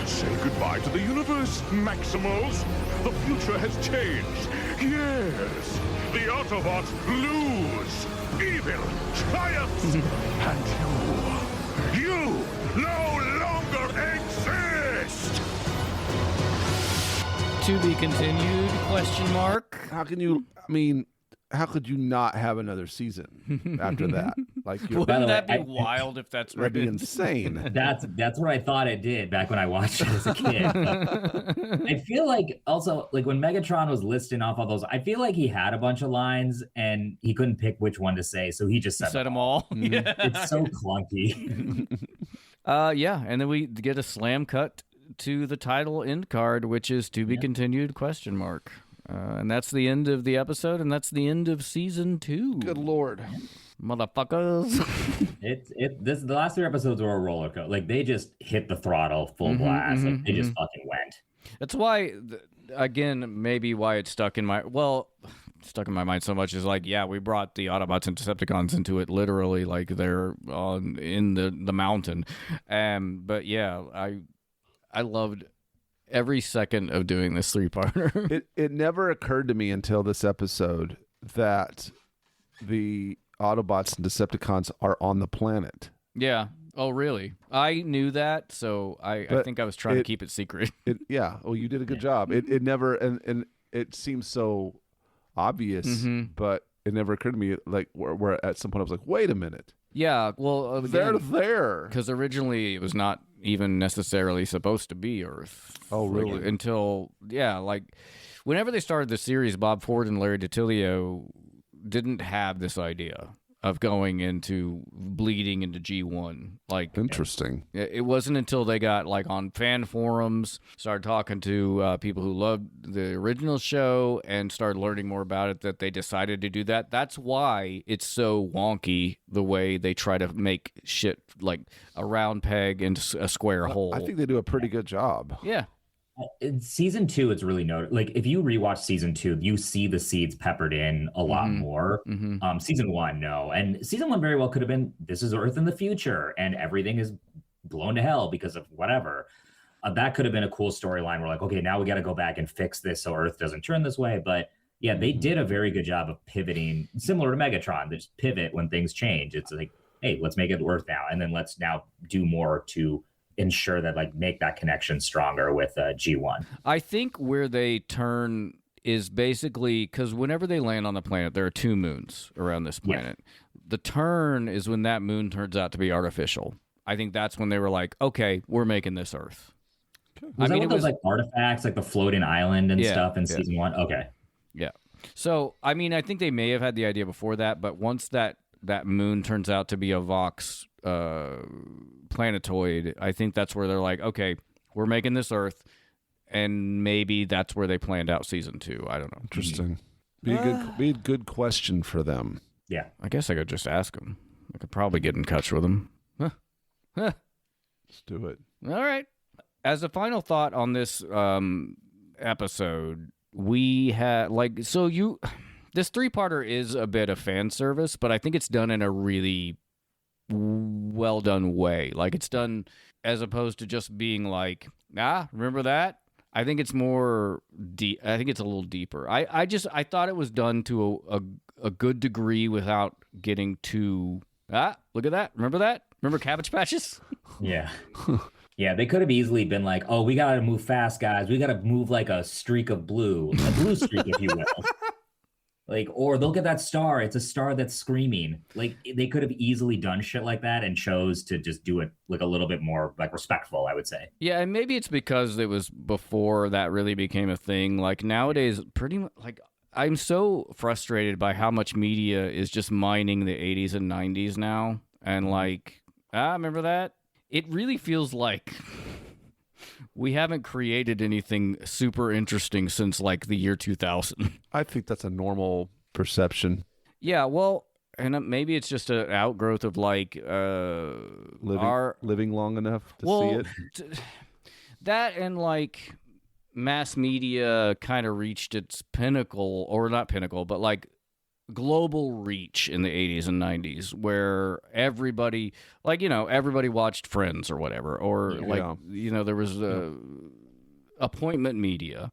Say goodbye to the universe, Maximals. The future has changed. Yes, the Autobots lose. Evil triumphs. And you no longer exist. To be continued, question mark. How could you not have another season after that? Like, wouldn't that be wild if that's that'd be written? insane. That's what I thought it did back when I watched it as a kid. I feel like also, like when Megatron was listing off all those, I feel like he had a bunch of lines and he couldn't pick which one to say, so he just said them all. Yeah. It's so clunky. Yeah, and then we get a slam cut to the title end card, which is to be continued question mark. And that's the end of the episode, and that's the end of season 2. Good Lord. Motherfuckers. The last 3 episodes were a roller coaster. Like, they just hit the throttle full blast. Like, they just fucking went. That's why, again, maybe why it stuck in my mind so much is like, yeah, we brought the Autobots and Decepticons into it literally, like they're in the mountain. But yeah, I loved every second of doing this 3-parter. It never occurred to me until this episode that the Autobots and Decepticons are on the planet. Yeah. Oh, really? I knew that, so I think I was trying to keep it secret. Yeah. Oh, you did a good job. It never, and it seems so obvious, but it never occurred to me, like, where at some point I was like, wait a minute. Yeah, well, they're there. Because originally it was not even necessarily supposed to be Earth. Oh, really? Like, until, like, whenever they started the series, Bob Ford and Larry DiTillio didn't have this idea. of going into bleeding into G1. Like, Interesting. it wasn't until they got like on fan forums, started talking to people who loved the original show and started learning more about it that they decided to do that. That's why it's so wonky the way they try to make shit like a round peg into a square hole. I think they do a pretty good job. Yeah. In season 2, it's really noted. Like if you rewatch season 2, you see the seeds peppered in a lot more. Season 1, no, and season 1 very well could have been this is Earth in the future and everything is blown to hell because of whatever. That could have been a cool storyline. We're like, okay, now we got to go back and fix this so Earth doesn't turn this way. But yeah, they did a very good job of pivoting, similar to Megatron. They just pivot when things change. It's like, hey, let's make it Earth now, and then let's now do more to ensure that like make that connection stronger with G1. I think where they turn is basically because whenever they land on the planet, there are 2 moons around this planet. Yeah. The turn is when that moon turns out to be artificial. I think that's when they were like, okay, we're making this Earth. Was that those like artifacts, like the floating island and stuff in season 1? Okay. Yeah. So, I mean, I think they may have had the idea before that, but once that moon turns out to be a Vox planetoid, I think that's where they're like, okay, we're making this Earth, and maybe that's where they planned out season 2. I don't know. Interesting. Be a good question for them. Yeah. I guess I could just ask them. I could probably get in touch with them. Let's do it. All right. As a final thought on this episode, we had this 3-parter is a bit of fan service, but I think it's done in a really well done way. Like it's done as opposed to just being like, remember that? I think it's more deep. I think it's a little deeper. I thought it was done to a good degree without getting too look at that. Remember that? Remember Cabbage Patches? Yeah. Yeah, they could have easily been like, oh, we got to move fast, guys. We got to move like a streak of blue, a blue streak, if you will. Like, or they'll get that star. It's a star that's screaming. Like, they could have easily done shit like that and chose to just do it like a little bit more like respectful, I would say. Yeah, and maybe it's because it was before that really became a thing. Like nowadays, pretty much, like I'm so frustrated by how much media is just mining the 80s and 90s now. And like, remember that? It really feels like we haven't created anything super interesting since like the year 2000. I think that's a normal perception. Yeah, well, and maybe it's just an outgrowth of like living long enough to see it. That and like mass media kind of reached its pinnacle, or not pinnacle, but like global reach in the 80s and 90s where everybody everybody watched Friends or whatever, or there was appointment media,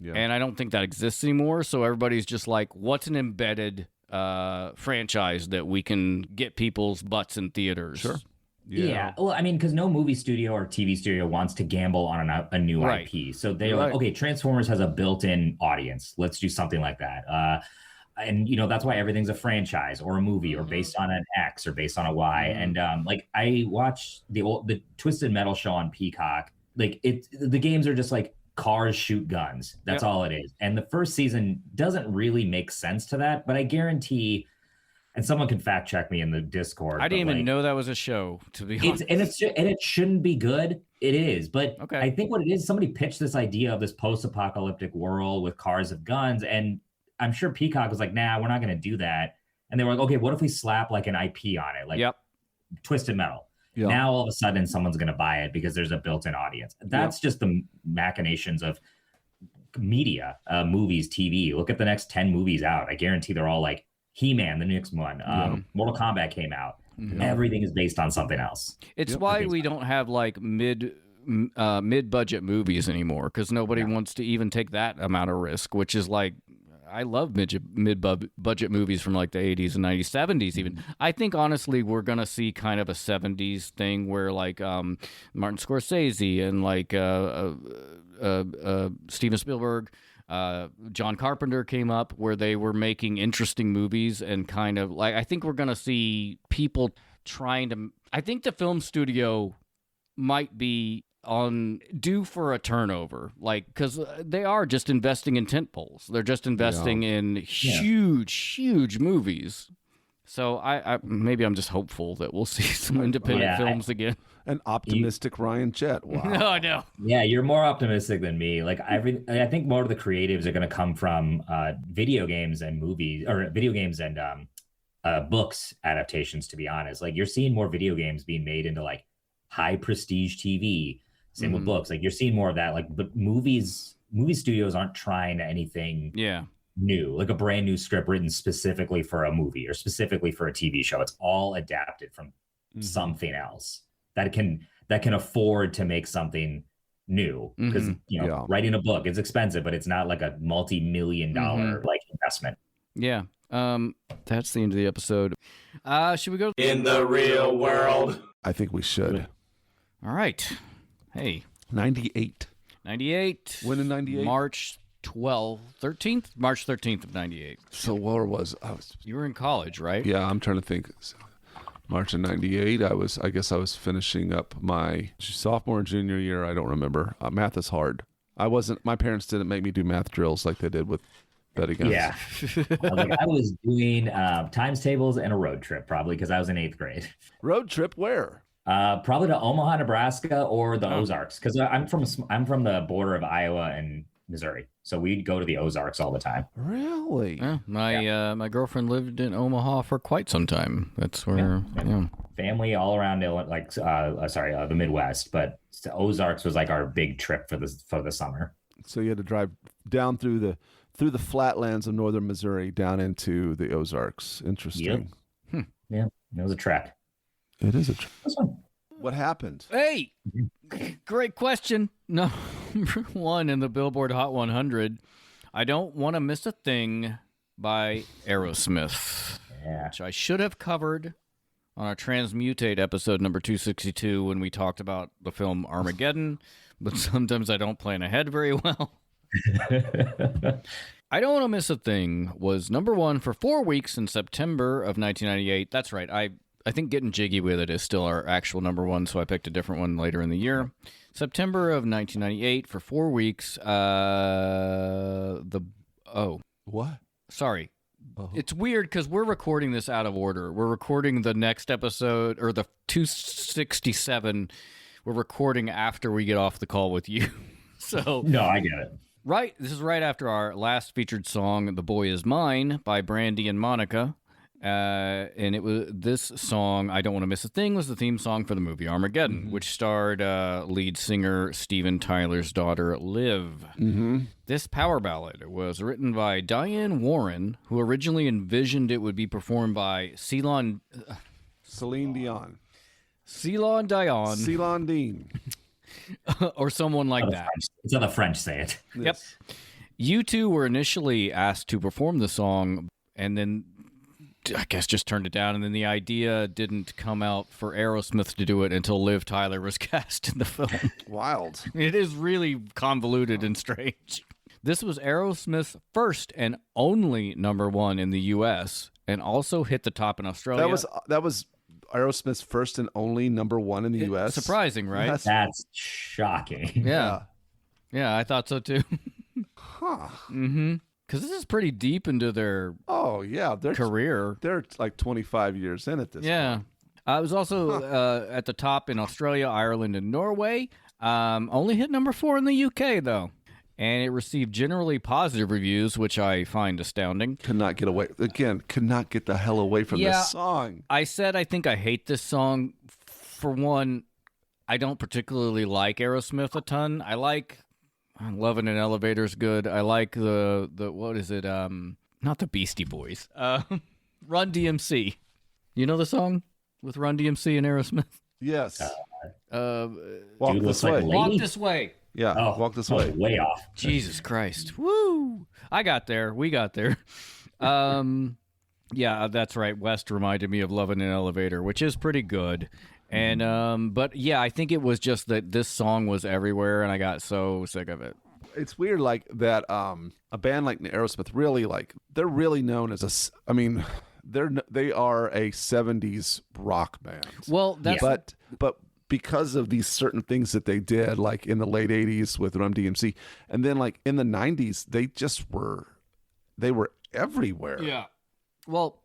and I don't think that exists anymore. So everybody's just like, what's an embedded franchise that we can get people's butts in theaters? Sure. Yeah. Well, I mean, because no movie studio or TV studio wants to gamble on a new IP. So they're like, okay, Transformers has a built-in audience. Let's do something like that. And that's why everything's a franchise or a movie or based on an X or based on a Y. And like I watched the Twisted Metal show on Peacock. Like the games are just like cars shoot guns. That's all it is. And the first season doesn't really make sense to that, but I guarantee, and someone can fact check me in the Discord. I didn't even know that was a show, to be honest. And it shouldn't be good. It is, but I think what it is, somebody pitched this idea of this post-apocalyptic world with cars and guns, and I'm sure Peacock was like, nah, we're not going to do that. And they were like, okay, what if we slap like an IP on it? Like Twisted Metal. Yep. Now all of a sudden someone's going to buy it because there's a built-in audience. That's just the machinations of media, movies, TV. Look at the next 10 movies out. I guarantee they're all like He-Man, the next one. Mortal Kombat came out. Everything is based on something else. It's why we don't have like mid-budget movies anymore, because nobody wants to even take that amount of risk, which is like, I love mid-budget movies from like the 80s and 90s, 70s even. I think, honestly, we're going to see kind of a 70s thing where like Martin Scorsese and like Steven Spielberg, John Carpenter came up, where they were making interesting movies, and kind of like, I think we're going to see people trying to, I think the film studio might be due for a turnover, like, because they are just investing in tentpoles. They're just investing in huge movies. So I maybe I'm just hopeful that we'll see some independent films again. An optimistic Ryan Jett. Wow. No, no. Yeah, you're more optimistic than me. Like I think more of the creatives are going to come from video games and movies, or video games and books adaptations. To be honest, like you're seeing more video games being made into like high prestige TV. Same with books. Like you're seeing more of that. Like, but movie studios aren't trying anything new, like a brand new script written specifically for a movie or specifically for a TV show. It's all adapted from something else that can afford to make something new. Because writing a book is expensive, but it's not like a multi-million-dollar like investment. Yeah. That's the end of the episode. Should we go In the real world? I think we should. All right. Hey. 98. 98. When in 98? March 13th? March 13th of 98. So where was I? You were in college, right? Yeah, I'm trying to think. March of 98, I guess I was finishing up my sophomore and junior year. I don't remember. Math is hard. My parents didn't make me do math drills like they did with Bedigunz. Yeah. I was doing times tables and a road trip probably because I was in 8th grade. Road trip where? Probably to Omaha, Nebraska, or the Ozarks, because I'm from the border of Iowa and Missouri, so we'd go to the Ozarks all the time. Really? Yeah, my girlfriend lived in Omaha for quite some time. That's where family all around the Midwest, but the Ozarks was like our big trip for the summer. So you had to drive down through the flatlands of northern Missouri down into the Ozarks. Interesting. Yep. Yeah, it was a trek. It is a trek. What happened? Hey, great question. Number 1 in the Billboard Hot 100. I Don't Want to Miss a Thing by Aerosmith, which I should have covered on our Transmutate episode number 262 when we talked about the film Armageddon, but sometimes I don't plan ahead very well. I Don't Want to Miss a Thing was number 1 for 4 weeks in September of 1998. That's right. I think Getting Jiggy With It is still our actual number 1, so I picked a different one later in the year. September of 1998 for 4 weeks. What? Sorry. It's weird because we're recording this out of order. We're recording the next episode, or the 267. We're recording after we get off the call with you. So no, I get it. Right. This is right after our last featured song, The Boy Is Mine by Brandy and Monica. And it was this song, I Don't Want to Miss a Thing, was the theme song for the movie Armageddon, which starred lead singer Steven Tyler's daughter, Liv. This power ballad was written by Diane Warren, who originally envisioned it would be performed by Celine Dion. Celine Dion. Celine Dean. Or someone like that. It's how the French say it. Yep. You two were initially asked to perform the song, and then I guess just turned it down, and then the idea didn't come out for Aerosmith to do it until Liv Tyler was cast in the film. Wild. It is really convoluted and strange. This was Aerosmith's first and only number 1 in the U.S. and also hit the top in Australia. That was Aerosmith's first and only number 1 in the U.S. Surprising, right? That's shocking. Yeah, I thought so too. Huh. Because this is pretty deep into their career. They're like 25 years in at this point. It was also at the top in Australia, Ireland, and Norway. Only hit number 4 in the UK, though. And it received generally positive reviews, which I find astounding. Could not get the hell away from this song. I said I think I hate this song. For one, I don't particularly like Aerosmith a ton. I like Lovin' in Elevator's good. I like the what is it? Not the Beastie Boys. Run DMC. You know the song with Run DMC and Aerosmith? Yes. Walk This Way. Walk This Way. Yeah, Walk This Way. Way off. Jesus Christ. Woo! I got there. We got there. Yeah, that's right. West reminded me of Lovin' in Elevator, which is pretty good. And but yeah, I think it was just that this song was everywhere, and I got so sick of it. It's weird, like that. A band like Aerosmith, really, like they're really known as they are a '70s rock band. Well, that's but because of these certain things that they did, like in the late '80s with Run DMC, and then like in the '90s, they were everywhere. Yeah. Well,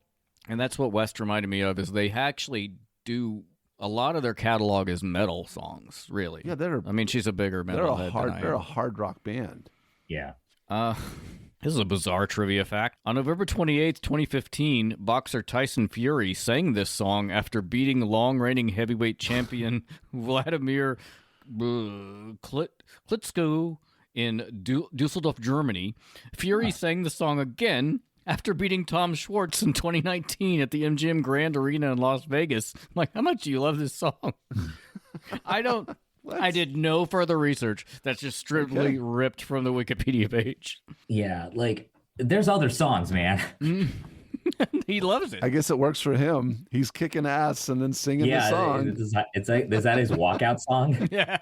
And that's what West reminded me of, is they actually do a lot of their catalog is metal songs, really. Yeah, I mean, she's a bigger metal head than I am. They're a hard rock band. Yeah. This is a bizarre trivia fact. On November 28th, 2015, boxer Tyson Fury sang this song after beating long-reigning heavyweight champion Vladimir Klitschko in Dusseldorf, Germany. Fury sang the song again after beating Tom Schwartz in 2019 at the MGM Grand Arena in Las Vegas. I'm like, how much do you love this song? I did no further research. That's just strictly ripped from the Wikipedia page. Yeah, like, there's other songs, man. He loves it. I guess it works for him. He's kicking ass and then singing the song. Is that his walkout song? Yeah.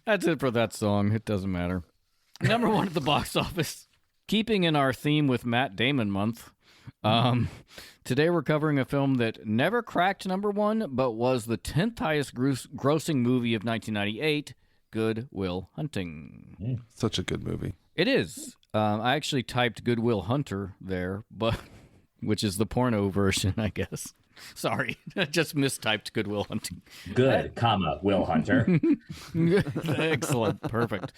That's it for that song. It doesn't matter. Number 1 at the box office. Keeping in our theme with Matt Damon month, today we're covering a film that never cracked number 1, but was the 10th highest grossing movie of 1998, Good Will Hunting. Such a good movie. It is. I actually typed Good Will Hunter there, which is the porno version, I guess. Sorry, I just mistyped Good Will Hunting. Good, Will Hunter. Excellent, perfect.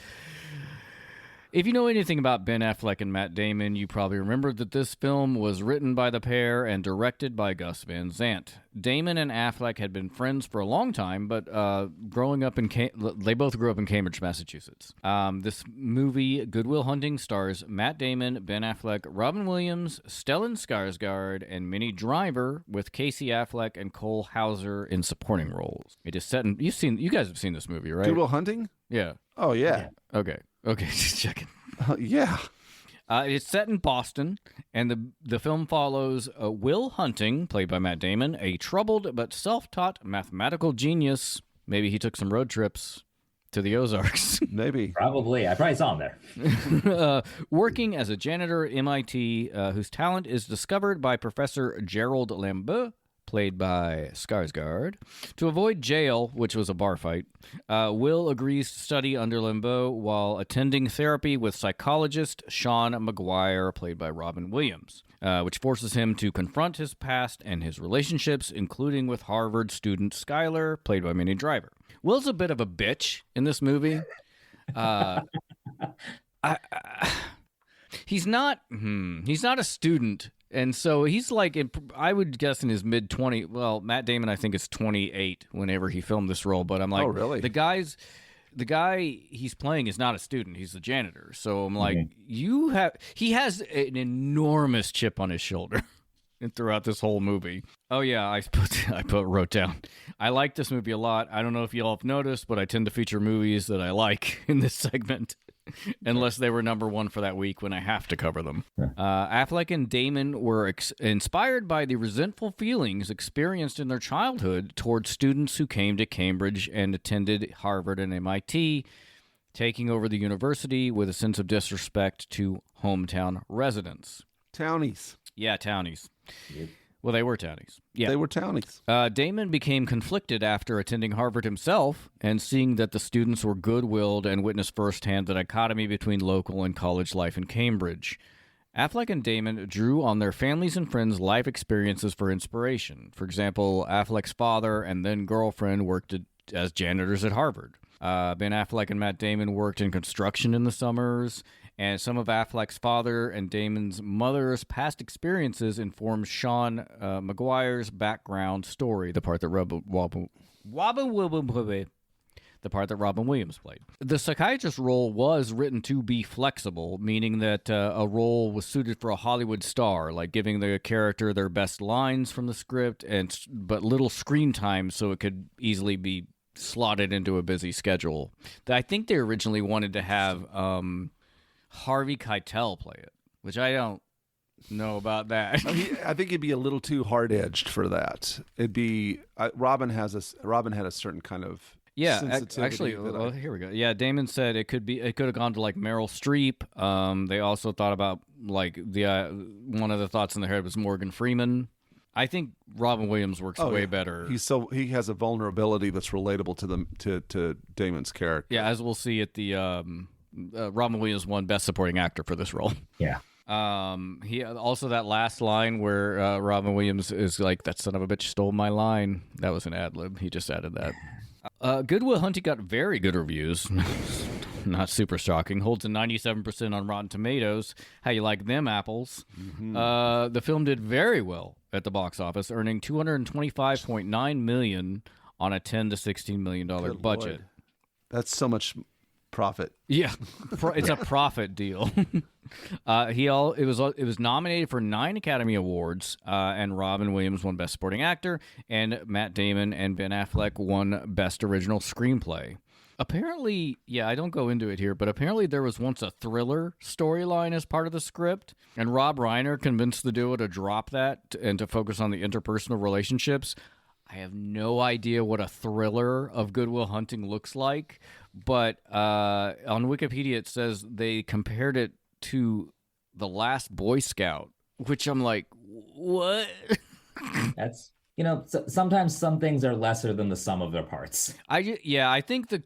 If you know anything about Ben Affleck and Matt Damon, you probably remember that this film was written by the pair and directed by Gus Van Sant. Damon and Affleck had been friends for a long time, but they both grew up in Cambridge, Massachusetts. This movie, Good Will Hunting, stars Matt Damon, Ben Affleck, Robin Williams, Stellan Skarsgård, and Minnie Driver, with Casey Affleck and Cole Hauser in supporting roles. It is set in. You guys have seen this movie, right? Good Will Hunting? Yeah. Oh yeah. Okay, just checking. Yeah. It's set in Boston, and the film follows Will Hunting, played by Matt Damon, a troubled but self-taught mathematical genius. Maybe he took some road trips to the Ozarks. Maybe. Probably. I probably saw him there. Working as a janitor at MIT, whose talent is discovered by Professor Gerald Lambeau, played by Skarsgård. To avoid jail, which was a bar fight, Will agrees to study under Lambeau while attending therapy with psychologist Sean McGuire, played by Robin Williams, which forces him to confront his past and his relationships, including with Harvard student Skylar, played by Minnie Driver. Will's a bit of a bitch in this movie. He's not a student. And so he's like, I would guess in his mid-20s. Well, Matt Damon, I think, is 28 whenever he filmed this role. But I'm like, oh, really? The guy he's playing is not a student. He's the janitor. So I'm like, he has an enormous chip on his shoulder throughout this whole movie. Oh, yeah, I wrote down. I like this movie a lot. I don't know if you all have noticed, but I tend to feature movies that I like in this segment. Unless they were number 1 for that week when I have to cover them. Affleck and Damon were inspired by the resentful feelings experienced in their childhood towards students who came to Cambridge and attended Harvard and MIT, taking over the university with a sense of disrespect to hometown residents. Townies. Yeah, townies. Yep. Well, they were townies. Yeah. They were townies. Damon became conflicted after attending Harvard himself and seeing that the students were good-willed and witnessed firsthand the dichotomy between local and college life in Cambridge. Affleck and Damon drew on their families' and friends' life experiences for inspiration. For example, Affleck's father and then girlfriend worked as janitors at Harvard. Ben Affleck and Matt Damon worked in construction in the summers, and some of Affleck's father and Damon's mother's past experiences informed Sean McGuire's background story, the part that Robin Williams played. The psychiatrist role was written to be flexible, meaning that a role was suited for a Hollywood star, like giving the character their best lines from the script, but little screen time so it could easily be slotted into a busy schedule. I think they originally wanted to have Harvey Keitel play it, which I don't know about that. I think it'd be a little too hard-edged for that. It'd be Robin had a certain kind of sensitivity. Actually, well, here we go. Yeah, Damon said it could have gone to like Meryl Streep. They also thought about like one of the thoughts in their head was Morgan Freeman. I think Robin Williams works way better. He has a vulnerability that's relatable to Damon's character. Yeah, as we'll see at the Robin Williams won Best Supporting Actor for this role. Yeah. He also that last line where Robin Williams is like, "That son of a bitch stole my line." That was an ad lib. He just added that. Good Will Hunting got very good reviews. Not super shocking. Holds a 97% on Rotten Tomatoes. How you like them apples? Mm-hmm. The film did very well at the box office, earning $225.9 million on a $10 to $16 million budget. Lord. That's so much profit. Yeah, it's a profit deal. It was nominated for 9 Academy Awards, and Robin Williams won Best Supporting Actor, and Matt Damon and Ben Affleck won Best Original Screenplay. Apparently, I don't go into it here, but apparently there was once a thriller storyline as part of the script, and Rob Reiner convinced the duo to drop that and to focus on the interpersonal relationships. I have no idea what a thriller of Good Will Hunting looks like, but on Wikipedia it says they compared it to The Last Boy Scout, which I'm like, what? That's, sometimes some things are lesser than the sum of their parts. I think the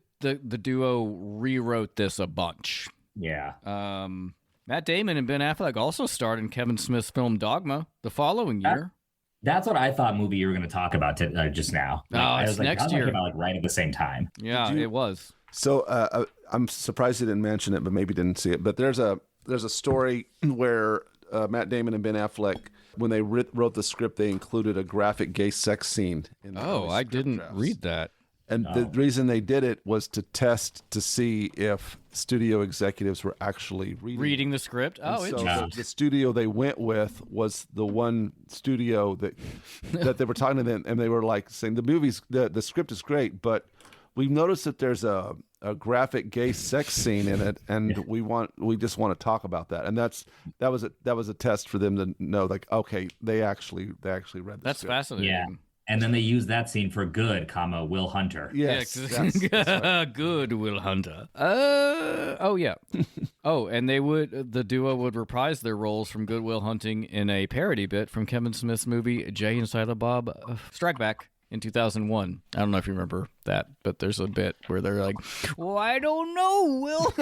duo rewrote this a bunch. Yeah. Matt Damon and Ben Affleck also starred in Kevin Smith's film Dogma the following year. That's what I thought movie you were going to talk about just now. It's next year. About right at the same time. Yeah, it was. So I'm surprised you didn't mention it, but maybe didn't see it. But there's a story where Matt Damon and Ben Affleck, when they wrote the script, they included a graphic gay sex scene. In the I didn't read that. And the reason they did it was to test to see if studio executives were actually reading the script. So the studio they went with was the one studio that they were talking to them, and they were like saying the script is great, but we've noticed that there's a graphic gay sex scene in it, and we just want to talk about that. And that was a test for them to know, like, okay, they actually read the script. That's fascinating. Yeah. And then they use that scene for Good, Will Hunter. Yes, that's right. Good Will Hunter. And the duo would reprise their roles from Good Will Hunting in a parody bit from Kevin Smith's movie Jay and Silent Bob Strike Back in 2001. I don't know if you remember that, but there's a bit where they're like, "Well, I don't know, Will."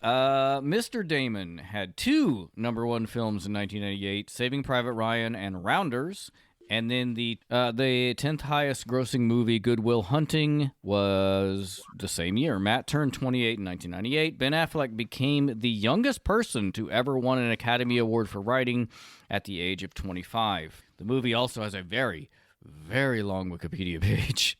Mr. Damon had 2 #1 films in 1998, Saving Private Ryan and Rounders. And then the 10th highest grossing movie, Good Will Hunting, was the same year. Matt turned 28 in 1998. Ben Affleck became the youngest person to ever win an Academy Award for writing at the age of 25. The movie also has a very, very long Wikipedia page.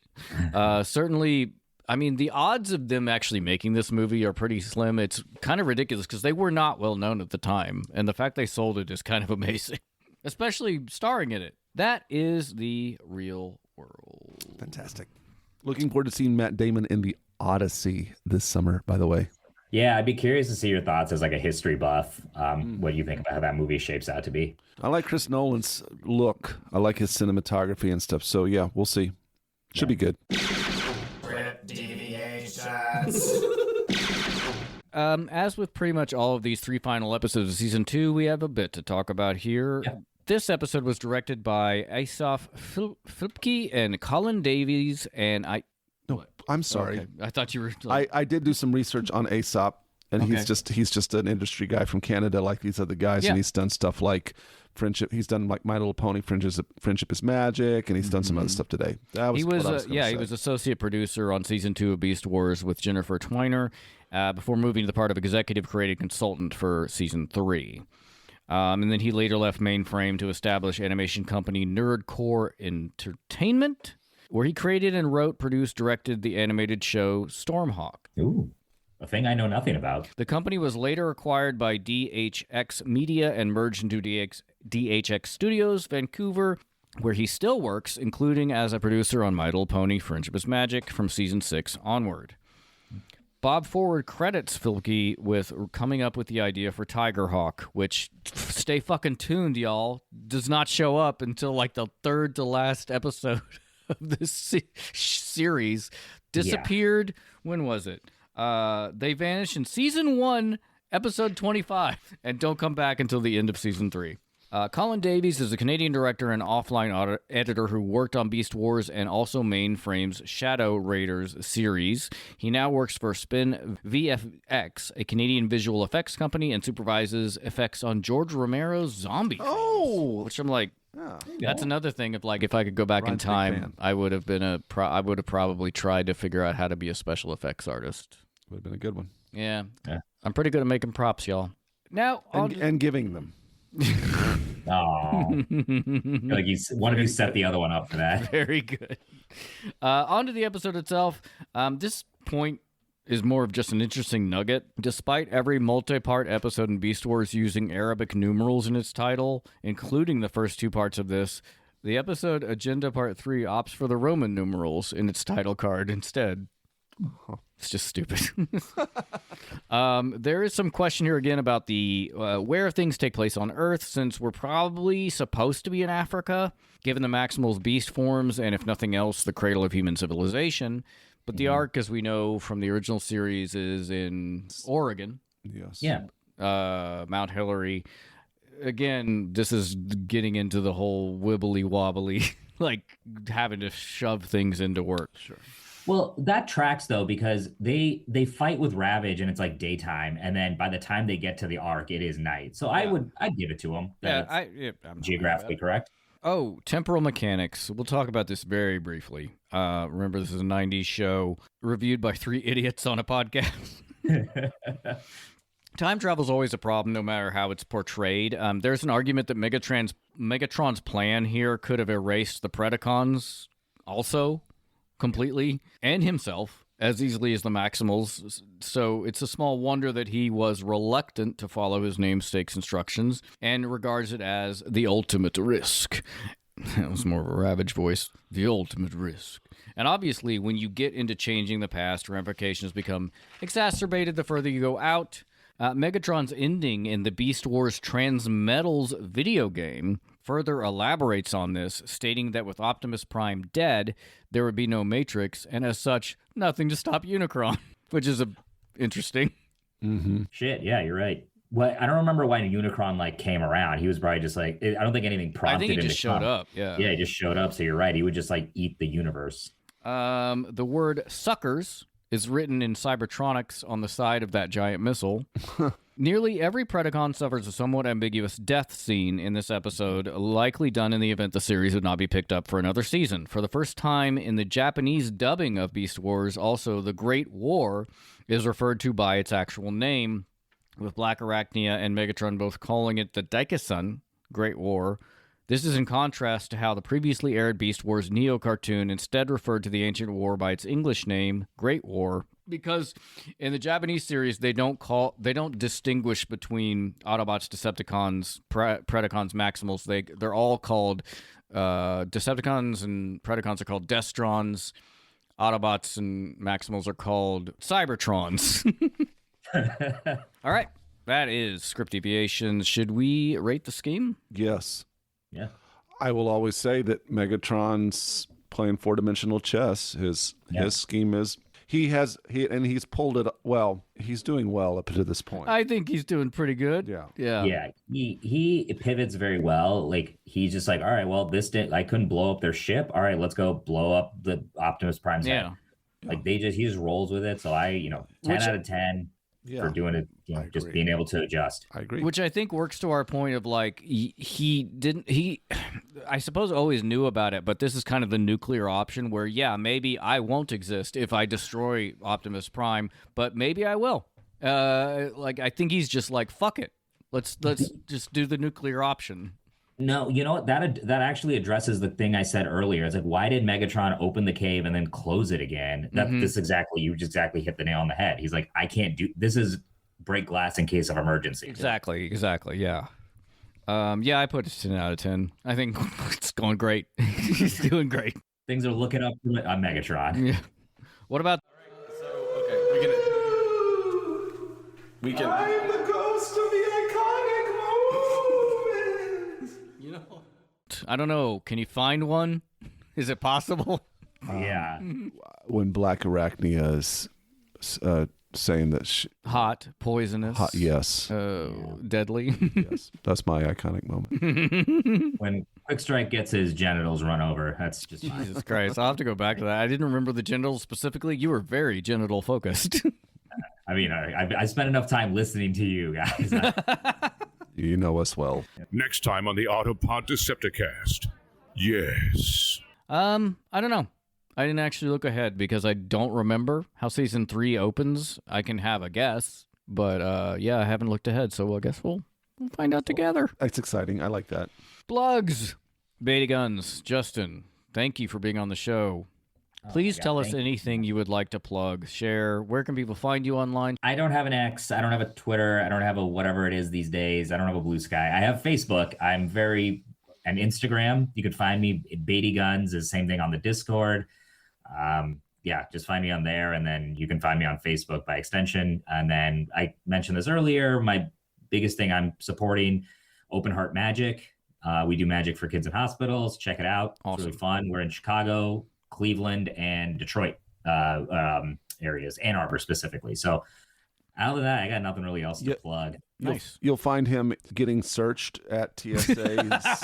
Certainly, I mean, the odds of them actually making this movie are pretty slim. It's kind of ridiculous because they were not well known at the time. And the fact they sold it is kind of amazing, especially starring in it. That is the real world. Fantastic. Looking forward to seeing Matt Damon in The Odyssey this summer, by the way. Yeah, I'd be curious to see your thoughts as like a history buff. What do you think about how that movie shapes out to be? I like Chris Nolan's look. I like his cinematography and stuff. So, yeah, we'll see. Should be good. Deviations. As with pretty much all of these 3 final episodes of Season 2, we have a bit to talk about here. Yeah. This episode was directed by Asaf Filipke and Colin Davies, and I'm sorry. Okay. I thought you were. I did do some research on Aesop, and he's just an industry guy from Canada, like these other guys, and he's done stuff like Friendship. He's done like My Little Pony, Friendship is Magic, and he's done some other stuff today. He was associate producer on Season 2 of Beast Wars with Jennifer Twiner, before moving to the part of executive creative consultant for Season 3. And then he later left Mainframe to establish animation company Nerdcore Entertainment, where he created and wrote, produced, directed the animated show Stormhawk. Ooh, a thing I know nothing about. The company was later acquired by DHX Media and merged into DHX Studios, Vancouver, where he still works, including as a producer on My Little Pony, Friendship is Magic, from Season 6 onward. Bob Forward credits Filipke with coming up with the idea for Tigerhawk, which, stay fucking tuned, y'all, does not show up until like the 3rd to last episode of this series. Disappeared. When was it? They vanished in Season 1, Episode 25, and don't come back until the end of Season 3. Colin Davies is a Canadian director and offline editor who worked on Beast Wars and also Mainframe's Shadow Raiders series. He now works for Spin VFX, a Canadian visual effects company, and supervises effects on George Romero's zombie films, which I'm like, that's another thing. If I could go back in time, I would have probably tried to figure out how to be a special effects artist. Would have been a good one. Yeah. I'm pretty good at making props, y'all. Now and giving them. Oh, like one of you set the other one up for that. Very good. On to the episode itself. This point is more of just an interesting nugget. Despite every multi-part episode in Beast Wars using Arabic numerals in its title, including the first 2 parts of this, the episode Agenda Part 3 opts for the Roman numerals in its title card instead. It's just stupid. There is some question here again about the where things take place on Earth, since we're probably supposed to be in Africa, given the Maximals beast forms, and if nothing else, the cradle of human civilization. But the Ark, as we know from the original series, is in Oregon. Yes. Yeah. Mount Hillary. Again, this is getting into the whole wibbly wobbly, like having to shove things into work. Sure. Well, that tracks though, because they fight with Ravage and it's like daytime, and then by the time they get to the Ark, it is night. So I'd give it to them. I'm geographically correct. Oh, temporal mechanics. We'll talk about this very briefly. Remember, this is a 90s show reviewed by 3 idiots on a podcast. Time travel is always a problem, no matter how it's portrayed. There's an argument that Megatron's plan here could have erased the Predacons also completely, and himself, as easily as the Maximals. So it's a small wonder that he was reluctant to follow his namesake's instructions and regards it as the ultimate risk. That was more of a Ravage voice. The ultimate risk. And obviously, when you get into changing the past, ramifications become exacerbated the further you go out. Megatron's ending in the Beast Wars Transmetals video game further elaborates on this, stating that with Optimus Prime dead, there would be no Matrix, and as such, nothing to stop Unicron, which is interesting. Mm-hmm. Shit, yeah, you're right. Well, I don't remember why Unicron came around. He was probably just like, I don't think anything prompted him. I think he just showed up. Yeah, he just showed up. So you're right. He would just eat the universe. The word suckers is written in Cybertronics on the side of that giant missile. Nearly every Predacon suffers a somewhat ambiguous death scene in this episode, likely done in the event the series would not be picked up for another season. For the first time in the Japanese dubbing of Beast Wars, also the Great War is referred to by its actual name, with Black Arachnia and Megatron both calling it the Diecast, Great War. This is in contrast to how the previously aired Beast Wars Neo cartoon instead referred to the ancient war by its English name, Great War, because in the Japanese series they don't distinguish between Autobots, Decepticons, Predacons, Maximals. They're all called Decepticons and Predacons are called Destrons. Autobots and Maximals are called Cybertrons. All right, that is Script Deviations. Should we rate the scheme? Yes. Yeah. I will always say that Megatron's playing 4-dimensional chess. His scheme is he's pulled it well. He's doing well up to this point. I think he's doing pretty good. Yeah. He pivots very well. He's just all right, well, I couldn't blow up their ship. All right, let's go blow up the Optimus Prime's head. He just rolls with it. So 10 out of 10 for doing it, just being able to adjust. I agree. Which I think works to our point of he I suppose always knew about it, but this is kind of the nuclear option where, maybe I won't exist if I destroy Optimus Prime, but maybe I will. I think he's just fuck it. Let's just do the nuclear option. No, you know what? That actually addresses the thing I said earlier. It's why did Megatron open the cave and then close it again? You just exactly hit the nail on the head. He's I can't do this. Is break glass in case of emergency. Exactly. Yeah. I put it 10 out of 10. I think it's going great. He's doing great. Things are looking up on Megatron. Yeah. What about? We can. I'm the ghost of the iconic moments. I don't know. Can you find one? Is it possible? Yeah. When Black Arachnia's saying that hot, poisonous, yes, deadly. yes, that's my iconic moment. When Quick Strike gets his genitals run over, that's just fine. Jesus Christ! I'll have to go back to that. I didn't remember the genitals specifically. You were very genital focused. I mean, I spent enough time listening to you guys. You know us well. Next time on the Autopod Decepticast. Yes. I don't know. I didn't actually look ahead because I don't remember how season 3 opens. I can have a guess, but yeah, I haven't looked ahead, so I guess we'll find out together. That's exciting. I like that. Plugs. Bedigunz, Justin, thank you for being on the show. Please tell us anything you would like to plug, share. Where can people find you online? I don't have an X. I don't have a Twitter. I don't have a whatever it is these days. I don't have a Blue Sky. I have Facebook. And Instagram. You could find me. Bedigunz is the same thing on the Discord. Yeah, just find me on there. And then you can find me on Facebook by extension. And then I mentioned this earlier. My biggest thing I'm supporting, Open Heart Magic. We do magic for kids in hospitals. Check it out. Awesome. It's really fun. We're in Chicago, Cleveland, and Detroit areas, Ann Arbor specifically. So out of that, I got nothing really else to plug. Nice. You'll find him getting searched at TSA's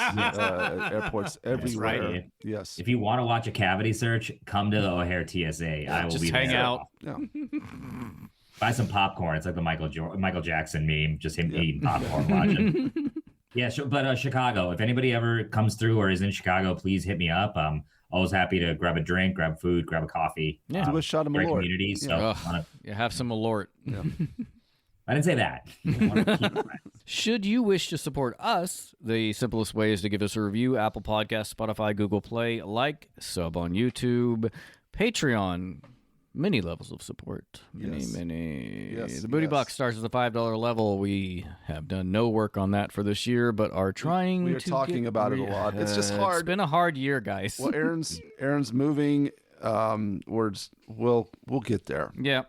airports everywhere. Right. Yes. If you want to watch a cavity search, come to the O'Hare TSA. I will just be hang there. out. Yeah. Buy some popcorn. It's like the Michael Jackson meme, just him eating popcorn watching. Yeah, sure. But Chicago, if anybody ever comes through or is in Chicago, please hit me up. Always happy to grab a drink, grab food, grab a coffee. Yeah. Do a shot of Malort. Malort. So have some Malort. Yeah. I didn't say that. Should you wish to support us, the simplest way is to give us a review, Apple Podcasts, Spotify, Google Play, sub on YouTube, Patreon, many levels of support. Many. Yes, the Booty Box starts at the $5 level. We have done no work on that for this year, but are trying to. We are talking about it a lot. It's just hard. It's been a hard year, guys. Well, Aaron's moving. We'll get there. Yeah.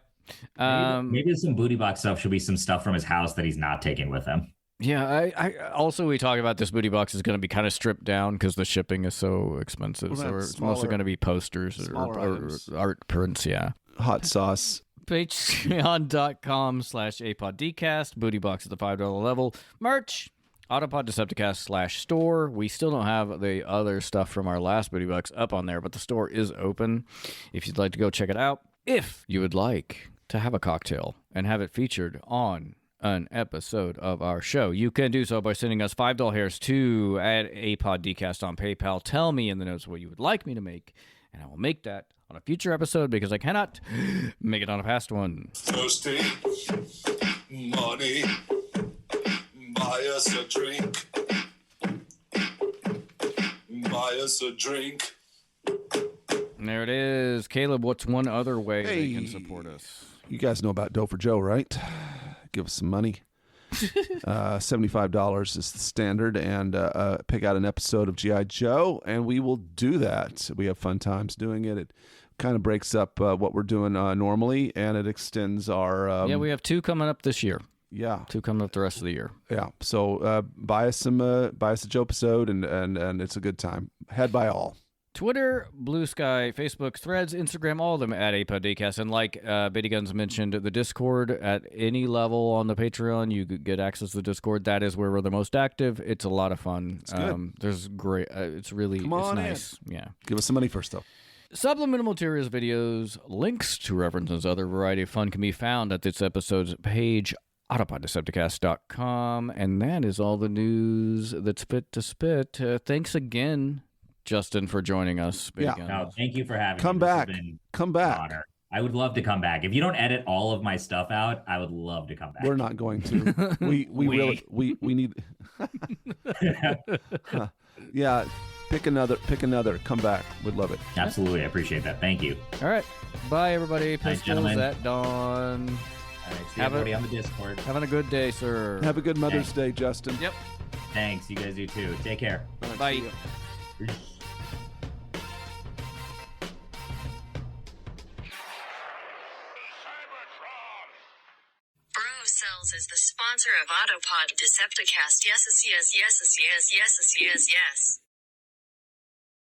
Maybe some Booty Box stuff should be some stuff from his house that he's not taking with him. Yeah, I also we talk about this Booty Box is going to be kind of stripped down because the shipping is so expensive. So it's mostly going to be posters or art prints. Yeah. Hot sauce. Patreon.com/APODcast. Booty Box at the $5 level. Merch. Autopod Decepticast /store. We still don't have the other stuff from our last Booty Box up on there, but the store is open if you'd like to go check it out. If you would like to have a cocktail and have it featured on an episode of our show, you can do so by sending us $5 hairs to @APODcast on PayPal. Tell me in the notes what you would like me to make, and I will make that on a future episode because I cannot make it on a past one. Thirsty, money, buy us a drink, buy us a drink. And there it is. Caleb, what's one other way they can support us? You guys know about Dough for Joe, right? Give us some money. $75 is the standard, and pick out an episode of G.I. Joe, and we will do that. We have fun times doing it. It kind of breaks up what we're doing normally, and it extends our... we have 2 coming up this year. Yeah. 2 coming up the rest of the year. Yeah. So buy us a Joe episode, and it's a good time. Had by all. Twitter, Blue Sky, Facebook, Threads, Instagram, all of them at APODcast. And like Bedigunz mentioned, the Discord at any level on the Patreon, you could get access to the Discord. That is where we're the most active. It's a lot of fun. It's good. There's great. It's really it's nice. Yeah. Give us some money first, though. Supplemental materials, videos, links to references, other variety of fun can be found at this episode's page, autopoddecepticast.com. And that is all the news that's fit to spit. Thanks again, Justin, for joining us. Yeah. No, thank you for having me. Come back. An honor. I would love to come back. If you don't edit all of my stuff out, I would love to come back. We're not going to. We need. Yeah. Pick another. Come back. We'd love it. Absolutely. I appreciate that. Thank you. All right. Bye, everybody. Nice, Pistols at dawn. All right. See everybody on the Discord. Having a good day, sir. Have a good Mother's Day, Justin. Yep. Thanks. You guys do too. Take care. Bye. Cells is the sponsor of Autopod Decepticast. Yes.